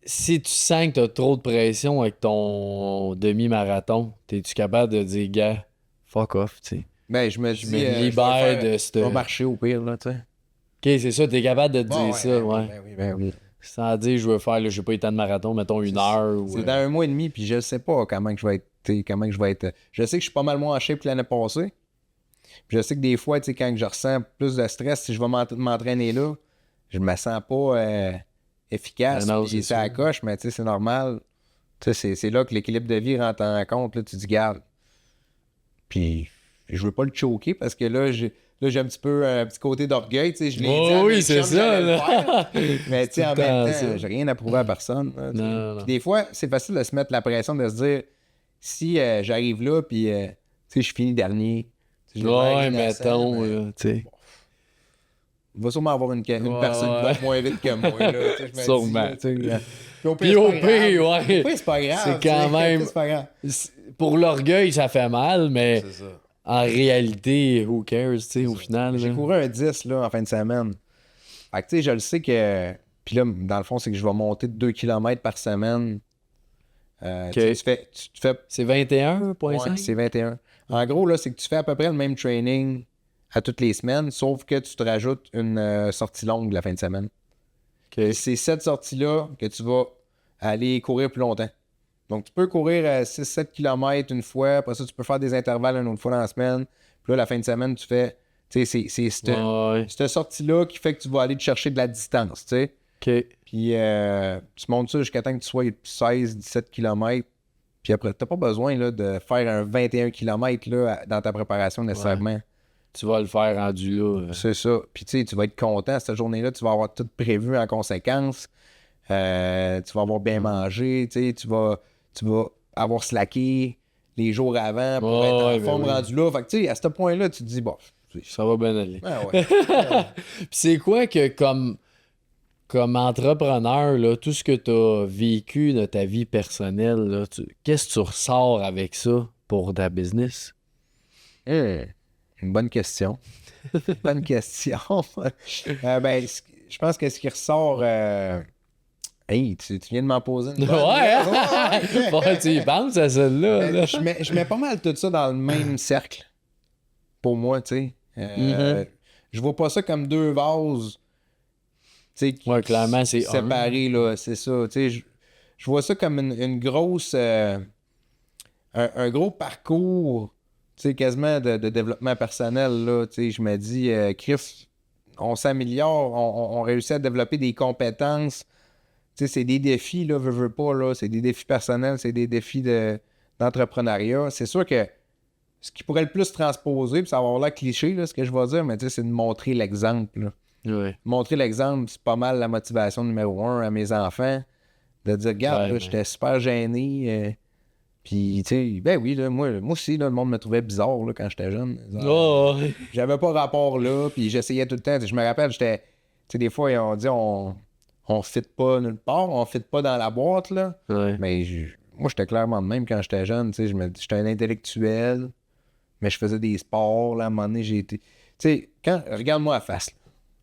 Si tu sens que t'as trop de pression avec ton demi-marathon, t'es-tu capable de dire, gars, fuck off, tu sais? ben, je me Je dis, me je vais libère faire- de ce... je vais marcher au pire, là, tu sais. OK, c'est ça, t'es capable de te Bon, dire ça, ouais. ben oui. Sans dire, je veux faire, là, je sais pas, état de marathon, mettons, 1 heure ou... C'est dans un mois et demi, puis je sais pas comment que je vais être. Comment que je vais être. Je sais que je suis pas mal moins en shape que l'année passée. Puis je sais que des fois, tu sais, quand je ressens plus de stress, si je vais m'entraîner là, je me sens pas efficace. Ah non, Puis c'est ça sûr. accroche, mais tu sais, c'est normal. Tu sais, c'est là que l'équilibre de vie rentre en compte. Là, tu te dis, garde. Puis je veux pas le choquer parce que là, là, j'ai un petit côté d'orgueil, tu sais, je l'ai dit Oh, à mes oui, c'est chums que ça, j'allais le là. faire. Mais tu sais, en tout le même temps temps, ça. j'ai rien à prouver à personne. Là, tu sais. Non. Puis des fois, c'est facile de se mettre la pression de se dire, si j'arrive là, puis tu sais, je finis dernier, tu sais, j'ai l'air Ouais, innocent, mettons, mais là, tu sais. il va sûrement avoir une personne qui va Ouais. être moins vite que moi, là, tu sais, je me dis, Sûrement. là, tu sais. Puis au pire, Puis c'est au pas grave. pire, ouais. Au pire, c'est pas grave. C'est tu sais. quand Au pire, même. c'est pas grave. Pour l'orgueil, ça fait mal, mais C'est ça. en réalité, who cares, tu sais, au final. J'ai Là. couru un 10 là, en fin de semaine. Fait que tu sais, je le sais que. Puis là, dans le fond, c'est que je vais monter de 2 km par semaine. Tu sais, Ok. tu fais. C'est 21,5? Ouais, c'est 21. En gros, là, c'est que tu fais à peu près le même training à toutes les semaines, sauf que tu te rajoutes une sortie longue la fin de semaine. Ok. Et c'est cette sortie-là que tu vas aller courir plus longtemps. Donc, tu peux courir à 6-7 km une fois. Après ça, tu peux faire des intervalles une autre fois dans la semaine. Puis là, la fin de semaine, tu fais. Tu sais, c'est Ouais. cette sortie-là qui fait que tu vas aller te chercher de la distance, tu sais. Ok. Puis tu montes ça jusqu'à temps que tu sois 16-17 km. Puis après, t'as pas besoin là, de faire un 21 km là, dans ta préparation nécessairement. Tu vas le faire rendu là. C'est ça. Puis tu sais, tu vas être content cette journée-là. Tu vas avoir tout prévu en conséquence. Tu vas avoir bien mangé. Tu vas avoir slacké les jours avant pour Ouais, être en ouais, forme ben oui. rendu là. Fait que tu sais, à ce point-là, tu te dis, bon, Ça va bien aller. ah ouais. Puis c'est quoi que comme entrepreneur, là, tout ce que tu as vécu de ta vie personnelle, là, qu'est-ce que tu ressors avec ça pour ta business? Une bonne question. Bonne question. Ben, je pense que ce qui ressort. Hey, tu viens de m'en poser une bonne. Ouais, hein? Ouais. Ouais, tu y penses à celle-là. Ben, Là. je mets pas mal tout ça dans le même cercle. Pour moi, tu sais. Je vois pas ça comme deux vases. Tu sais, Ouais, clairement, c'est séparés, là. C'est ça. Tu sais, je vois ça comme une grosse. Un gros parcours, tu sais, quasiment de développement personnel, là. Tu sais, je me dis, Chris, on s'améliore, on réussit à développer des compétences. Tu sais, c'est des défis, là, veux pas, là. C'est des défis personnels, c'est des défis d'entrepreneuriat. C'est sûr que ce qui pourrait le plus transposer, puis ça va avoir l'air cliché, là, ce que je vais dire, mais tu sais, c'est de montrer l'exemple, là. Ouais. Montrer l'exemple, c'est pas mal la motivation numéro 1 à mes enfants. De dire, regarde, Ouais, là, ben. j'étais super gêné. Puis, tu sais, ben oui, là, moi aussi, là, le monde me trouvait bizarre là, quand j'étais jeune. Oh, ouais. J'avais pas rapport là, puis j'essayais tout le temps. Je me rappelle, j'étais. Tu sais, des fois, on dit on fit pas nulle part, on fit pas dans la boîte, là. Ouais. Mais moi, j'étais clairement de même quand j'étais jeune. Tu sais, j'étais un intellectuel, mais je faisais des sports, là. À un moment donné, j'ai été. Tu sais, regarde-moi à face, là.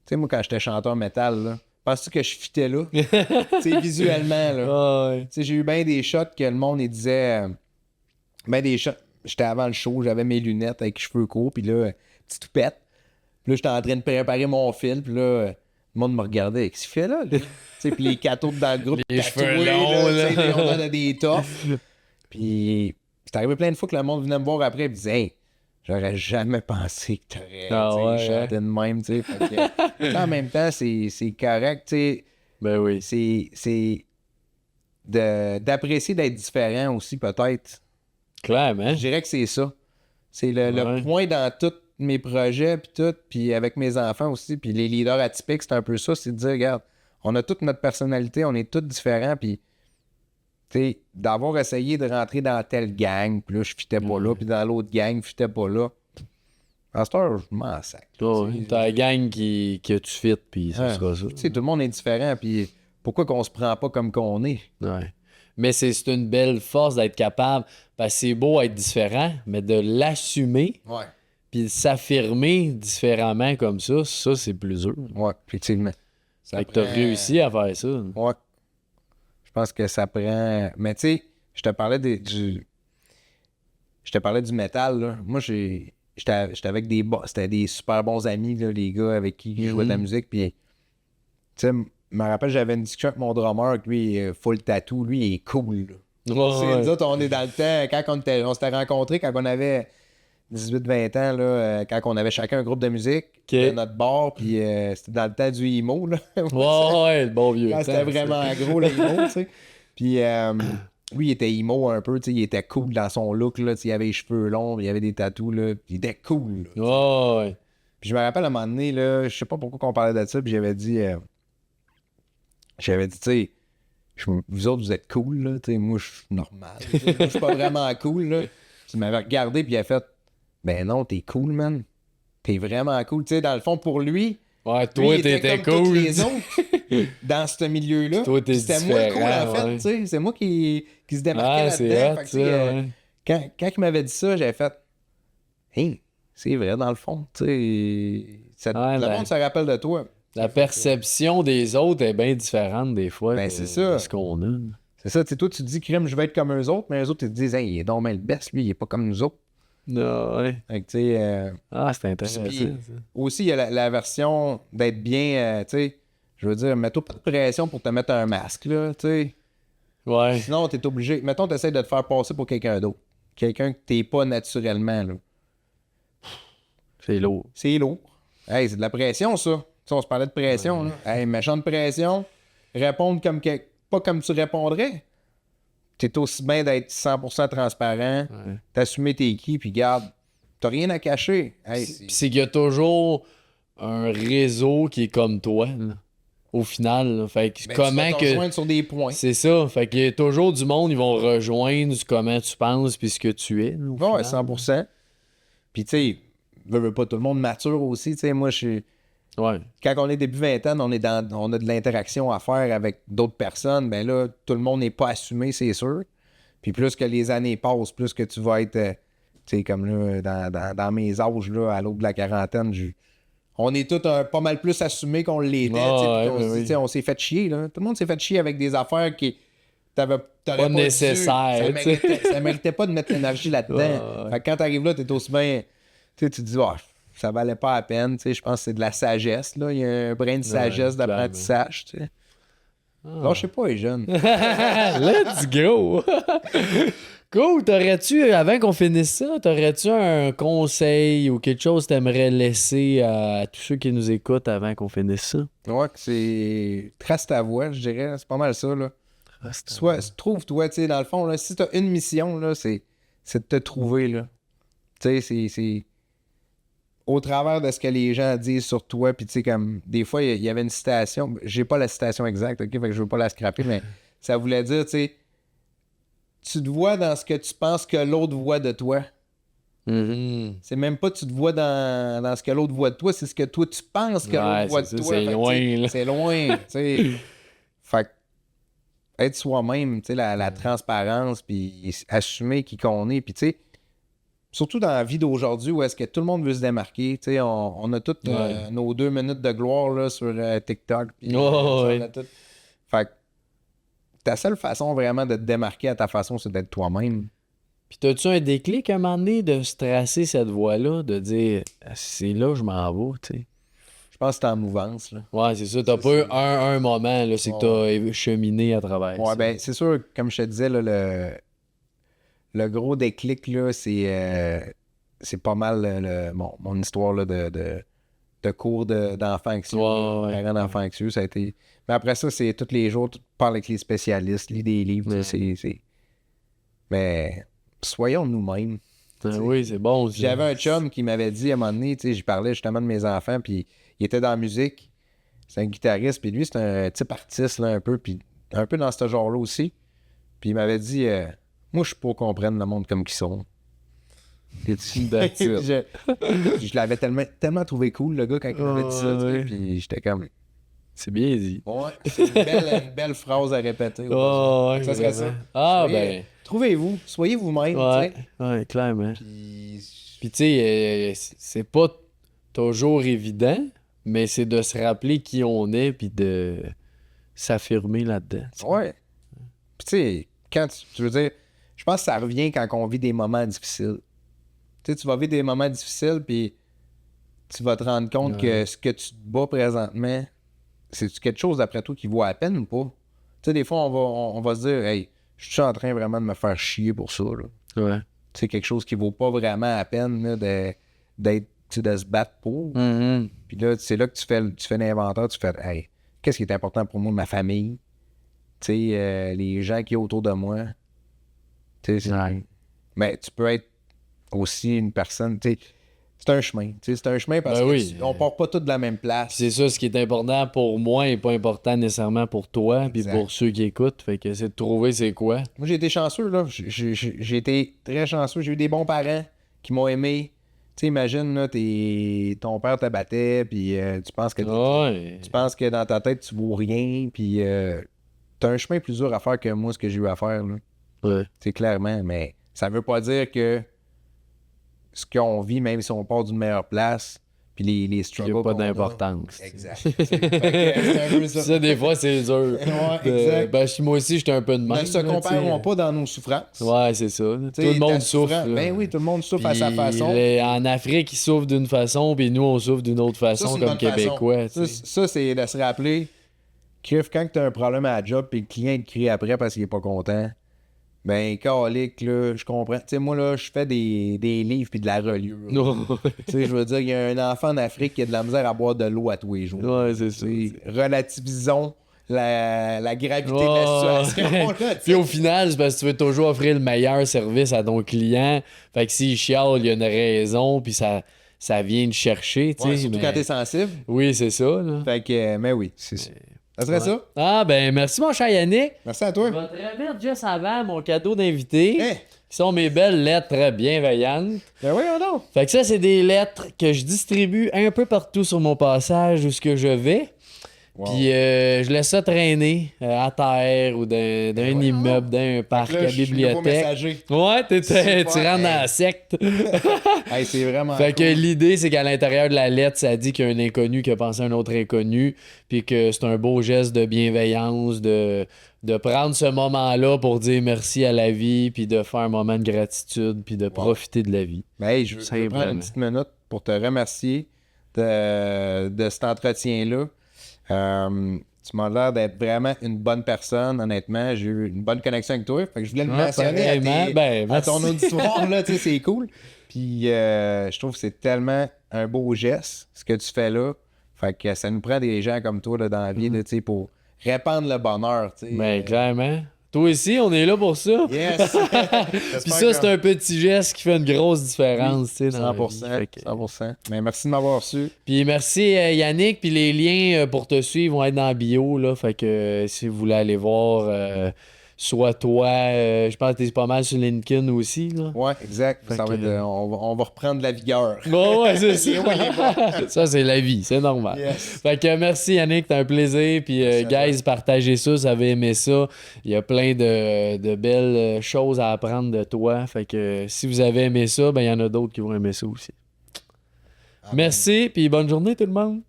Tu sais, moi, quand j'étais chanteur métal, là, penses-tu que je fitais là? Tu sais, visuellement, là. Ah, ouais. Tu sais, j'ai eu bien des shots que le monde, il disait. Ben des shots. J'étais avant le show, j'avais mes lunettes avec les cheveux courts, puis là, petit toupette. Puis là, j'étais en train de préparer mon fil, puis là, le monde me regardait. Qu'est-ce qu'il fait là? Tu sais, puis les cathos dans le groupe, Les tatoués, cheveux longs, là. Tu sais, là. on en a des toffes. Puis, c'est arrivé plein de fois que le monde venait me voir après et disait, hey, j'aurais jamais pensé que t'aurais Ah ouais, chanté de même, tu sais. Fait que, en même temps, c'est correct, tu sais. Ben oui. C'est d'apprécier d'être différent aussi, peut-être. Clairement. Je dirais que c'est ça. C'est le Ouais. point dans tous mes projets, puis tout, puis avec mes enfants aussi, puis les leaders atypiques, c'est un peu ça, c'est de dire, regarde, on a toute notre personnalité, on est tous différents, puis, tu sais, d'avoir essayé de rentrer dans telle gang, puis là, je fitais pas là, puis dans l'autre gang, je fitais pas là. À cette heure, je m'en sac. Oh, ouais. T'as la gang que tu fites, puis ça sera ça. Tu sais, tout le monde est différent, puis pourquoi qu'on se prend pas comme qu'on est? Ouais. Mais c'est une belle force d'être capable, parce que c'est beau être différent, mais de l'assumer, Ouais. puis de s'affirmer différemment comme ça c'est plus dur. Ouais, effectivement. Ça Fait que t'as prend- réussi à faire ça. Ouais. Je pense que ça prend. Mais tu sais, je te parlais du métal, là. Moi, j'étais avec c'était des super bons amis, là, les gars avec qui je jouais de la musique. Puis, tu sais, je me rappelle, j'avais une discussion avec mon drummer, que lui, full tattoo. Lui, il est cool, là. Ouais, Nous autres, on est dans le temps, quand on s'était rencontrés, quand on avait 18-20 ans, là, quand on avait chacun un groupe de musique de notre bar, puis c'était dans le temps du emo, là. Ouais, le bon vieux Quand temps. c'était vraiment gros, le emo, tu sais. Puis lui, il était emo un peu, tu sais, il était cool dans son look, là, tu sais, il avait les cheveux longs, il avait des tatous, là, puis il était cool, là. Ouais, ouais. Puis je me rappelle à un moment donné, là, je sais pas pourquoi on parlait de ça, puis j'avais dit, tu sais, vous autres, vous êtes cool, là, tu sais, moi, je suis normal. Tu sais, moi, je suis pas vraiment cool, là. Puis il m'avait regardé, puis il a fait, ben non, t'es cool, man. T'es vraiment cool. Tu sais, dans le fond, pour lui, Ouais, lui, toi, il était t'étais comme tous cool. les autres dans ce milieu-là. Puis toi, t'es Puis c'était moi le cool, en différent, fait, ouais. tu sais. C'est moi qui se démarquait Ah, c'est là-dedans. hot, Fait que, ça, tu sais, ouais. quand il m'avait dit ça, j'avais fait, hey, c'est vrai, dans le fond, tu sais. Ouais, Le monde se rappelle de toi. la perception des autres est bien différente des fois Ben, de, c'est ça. de ce qu'on a. C'est ça, tu sais, toi, tu te dis, crème, je vais être comme eux autres, mais eux autres, ils te disent, hey, il est donc bien le best, lui, il est pas comme nous autres. Non, ouais. Fait que, tu sais, Ah, c'est intéressant. puis Ça. aussi, il y a la version d'être bien, tu sais, je veux dire, mets-toi pas de pression pour te mettre un masque, là, tu sais. Ouais. Sinon, t'es obligé. Mettons, t'essaies de te faire passer pour quelqu'un d'autre. Quelqu'un que t'es pas naturellement, là. C'est lourd. C'est lourd. Hey, c'est de la pression, ça. Tu sais, on se parlait de pression, là. Hey, méchante pression. Répondre pas comme tu répondrais. T'es aussi bien d'être 100% transparent, Ouais. t'assumer tes qui, puis garde, t'as rien à cacher. Hey, Puis c'est qu'il y a toujours un réseau qui est comme toi, là, au final. Là. Fait que ben, tu comment vas te que. rejoindre sur des points. C'est ça. Fait qu'il y a toujours du monde, ils vont rejoindre comment tu penses puis ce que tu es. Là, au Ouais, final. 100%. Puis, tu sais, veux pas tout le monde mature aussi. Tu sais, moi, je suis. Ouais. Quand on est début vingtaine, on a de l'interaction à faire avec d'autres personnes. Ben là, tout le monde n'est pas assumé, c'est sûr. Puis plus que les années passent, plus que tu vas être. Tu sais, comme là, dans mes âges, là, à l'aube de la quarantaine, on est tous pas mal plus assumés qu'on l'était. Ah, Tu sais, ouais, puis on se dit, oui. tu sais, on s'est fait chier. Là. Tout le monde s'est fait chier avec des affaires qui. T'aurais Pas dû. nécessaire, tu sais. Ça méritait pas de mettre l'énergie là-dedans. Ouais, ouais. Fait que quand t'arrives là, t'es aussi bien. Tu sais, tu te dis, oh, ça valait pas la peine. Tu sais, je pense que c'est de la sagesse. Là. Il y a un brin de sagesse clairement. d'apprentissage. Tu sais. Ah. Non, je sais pas, les jeunes. Let's go! Cool, avant qu'on finisse ça, t'aurais-tu un conseil ou quelque chose que t'aimerais laisser à tous ceux qui nous écoutent avant qu'on finisse ça? Ouais, que c'est. Trace ta voix, je dirais. C'est pas mal ça, là. Trouve-toi, tu sais, dans le fond, là, si t'as une mission, là, c'est de te trouver, là. Tu sais, c'est. Au travers de ce que les gens disent sur toi, puis tu sais, comme. Des fois, il y avait une citation. J'ai pas la citation exacte, ok? Fait que je veux pas la scraper, mais ça voulait dire, tu sais. Tu te vois dans ce que tu penses que l'autre voit de toi. Mhm. C'est même pas tu te vois dans ce que l'autre voit de toi, c'est ce que toi tu penses que Ouais, l'autre voit de c'est ça, toi. c'est Fait que, loin, tu sais, là. c'est loin, tu sais. Fait que être soi-même, tu sais, la transparence, puis assumer qui qu'on est, puis tu sais, surtout dans la vie d'aujourd'hui où est-ce que tout le monde veut se démarquer, tu sais, on a toutes nos 2 minutes de gloire là, sur TikTok, puis Oh, on ouais. a tout. Fait que ta seule façon vraiment de te démarquer à ta façon, c'est d'être toi-même. Puis t'as-tu un déclic à un moment donné de se tracer cette voie-là, de dire c'est là que je m'en vais, tu sais? Je pense que c'est en mouvance, là. Ouais, c'est ça. T'as Ça, pas eu c'est- un moment, là, c'est que t'as cheminé à travers Ouais, ça. ben, c'est sûr, comme je te disais, là, le gros déclic, là, c'est pas mal mon histoire là, de cours d'enfants anxieux, Ouais, ouais. parents d'enfants anxieux. Ça a été. Mais après ça, c'est tous les jours, tu parles avec les spécialistes, lis des livres, tu sais, Mais soyons nous-mêmes. Ah oui, c'est bon. ça. J'avais un chum qui m'avait dit à un moment donné, tu sais, je parlais justement de mes enfants, puis il était dans la musique. C'est un guitariste, puis lui, c'est un type artiste, là, un peu, puis un peu dans ce genre-là aussi. Puis il m'avait dit, moi, je suis pour comprendre le monde comme qu'ils sont. That's it. Je l'avais tellement trouvé cool, le gars, quand il m'avait dit ça, tu sais, ouais. puis j'étais comme, C'est bien dit. ouais, c'est une belle phrase à répéter. Oh, ouais, Ça serait ça. vraiment. Ah, Soyez- Trouvez-vous, soyez vous-même, ben. tu sais. Ouais, ouais, clairement. Puis, Puis, tu sais, c'est pas toujours évident, mais c'est de se rappeler qui on est, puis de s'affirmer là-dedans. tu sais. ouais. Puis, tu sais, quand tu veux dire, je pense que ça revient quand on vit des moments difficiles. Tu sais, tu vas vivre des moments difficiles, puis tu vas te rendre compte que ce que tu te bats présentement, c'est quelque chose d'après toi qui vaut à peine ou pas? Tu sais, des fois, on va se dire, hey, je suis en train vraiment de me faire chier pour ça, là. Ouais. C'est quelque chose qui vaut pas vraiment à peine là, d'être, tu sais, de se battre pour. Mhm. Puis là, c'est là que tu fais l'inventaire, tu fais, hey, qu'est-ce qui est important pour moi, ma famille, tu sais, les gens qui sont autour de moi. Tu sais, Ouais. mais tu peux être aussi une personne, tu sais, c'est un chemin. Tu sais, c'est un chemin parce Ben que oui. on part pas tous de la même Puis place. c'est ça, ce qui est important pour moi et pas important nécessairement pour toi, puis Exact. pour ceux qui écoutent. Fait que c'est de trouver c'est quoi. Moi, j'ai été chanceux, là. J'ai été très chanceux. J'ai eu des bons parents qui m'ont aimé. Tu sais, imagine, là, ton père te battait, puis tu penses que Ouais. tu penses que dans ta tête, tu vaux rien, puis t'as un chemin plus dur à faire que moi, ce que j'ai eu à faire, là. Ouais. Tu sais, clairement, mais ça veut pas dire que ce qu'on vit, même si on part d'une meilleure place, puis les Il n'y struggles a pas qu'on a. d'importance. Exact. Fait que, c'est un peu ça. Ça, des fois, c'est dur. Ouais, exact. Ben, moi aussi, j'étais un peu de même. Ne se là, comparons t'sais. pas dans nos souffrances. Ouais, c'est ça. Tout T'sais, le monde ta souffre. souffrance- là. Ben oui, tout le monde souffre à sa Puis, façon. en Afrique, ils souffrent d'une façon, puis nous, on souffre d'une autre Ça, façon c'est une comme bonne façon. Québécois. Ça, ça, c'est de se rappeler que quand tu as un problème à la job et le client te crie après parce qu'il est pas content, ben, calique, là, je comprends. Tu sais, moi, là, je fais des livres puis de la reliure. Non. Tu sais, je veux dire, il y a un enfant en Afrique qui a de la misère à boire de l'eau à tous les jours. Ouais, c'est ça. Tu sais, relativisons la gravité de Ouais. la situation. Là, tu sais. Puis au final, c'est parce que tu veux toujours offrir le meilleur service à ton client. Fait que s'il chiale, il y a une raison, puis ça vient de chercher, tu sais. Ouais, surtout mais- quand t'es sensible. Oui, c'est ça. Là. Fait que, mais oui, c'est ça. Ça serait ça? Ah, ben merci, mon cher Yannick. Merci à toi. Je vais te remettre juste avant mon cadeau d'invité, Hein? qui sont mes belles lettres très bienveillantes. Ben oui, donc. Fait que ça, c'est des lettres que je distribue un peu partout sur mon passage où ce que je vais. Wow. Puis je laisse ça traîner à terre ou d'un voyons immeuble, d'un parc, Là, à je suis nouveau bibliothèque. messager. Ouais, tu Super, rentres dans hey. la secte. Hey, c'est vraiment Fait que cool. l'idée, c'est qu'à l'intérieur de la lettre, ça dit qu'il y a un inconnu qui a pensé à un autre inconnu, puis que c'est un beau geste de bienveillance, de prendre ce moment-là pour dire merci à la vie, puis de faire un moment de gratitude, puis de profiter de la vie. Ben, hey, je veux prendre Simplement. une petite minute pour te remercier de cet entretien-là. Tu m'as l'air d'être vraiment une bonne personne, honnêtement. J'ai eu une bonne connexion avec toi. Fait que je voulais le Ah, mentionner pareillement. Ben, à ton merci. auditoire, là, tu sais, c'est cool. Puis je trouve que c'est tellement un beau geste, ce que tu fais là. Fait que ça nous prend des gens comme toi là, dans la vie, là, tu sais, pour répandre le bonheur, tu sais. Ben, clairement. Toi aussi, on est là pour ça. Yes! Puis ça, c'est un petit geste qui fait une grosse différence, tu sais, dans la vie. 100%. Fait que- 100%. Mais merci de m'avoir reçu. Puis merci Yannick, puis les liens pour te suivre vont être dans la bio, là, fait que si vous voulez aller voir, soit toi, je pense que t'es pas mal sur LinkedIn aussi, là. Ouais, exact. Fait Ça va que- être, on va reprendre de la vigueur. Bon, ouais, c'est Oui, il est ça. Ça, c'est la vie, c'est normal. Yes. Fait que merci Yannick, c'était un plaisir. Puis Merci à guys, partagez ça, vous avez aimé ça. Il y a plein de belles choses à apprendre de toi. Fait que si vous avez aimé ça, ben il y en a d'autres qui vont aimer ça aussi. Amen. Merci, puis bonne journée tout le monde.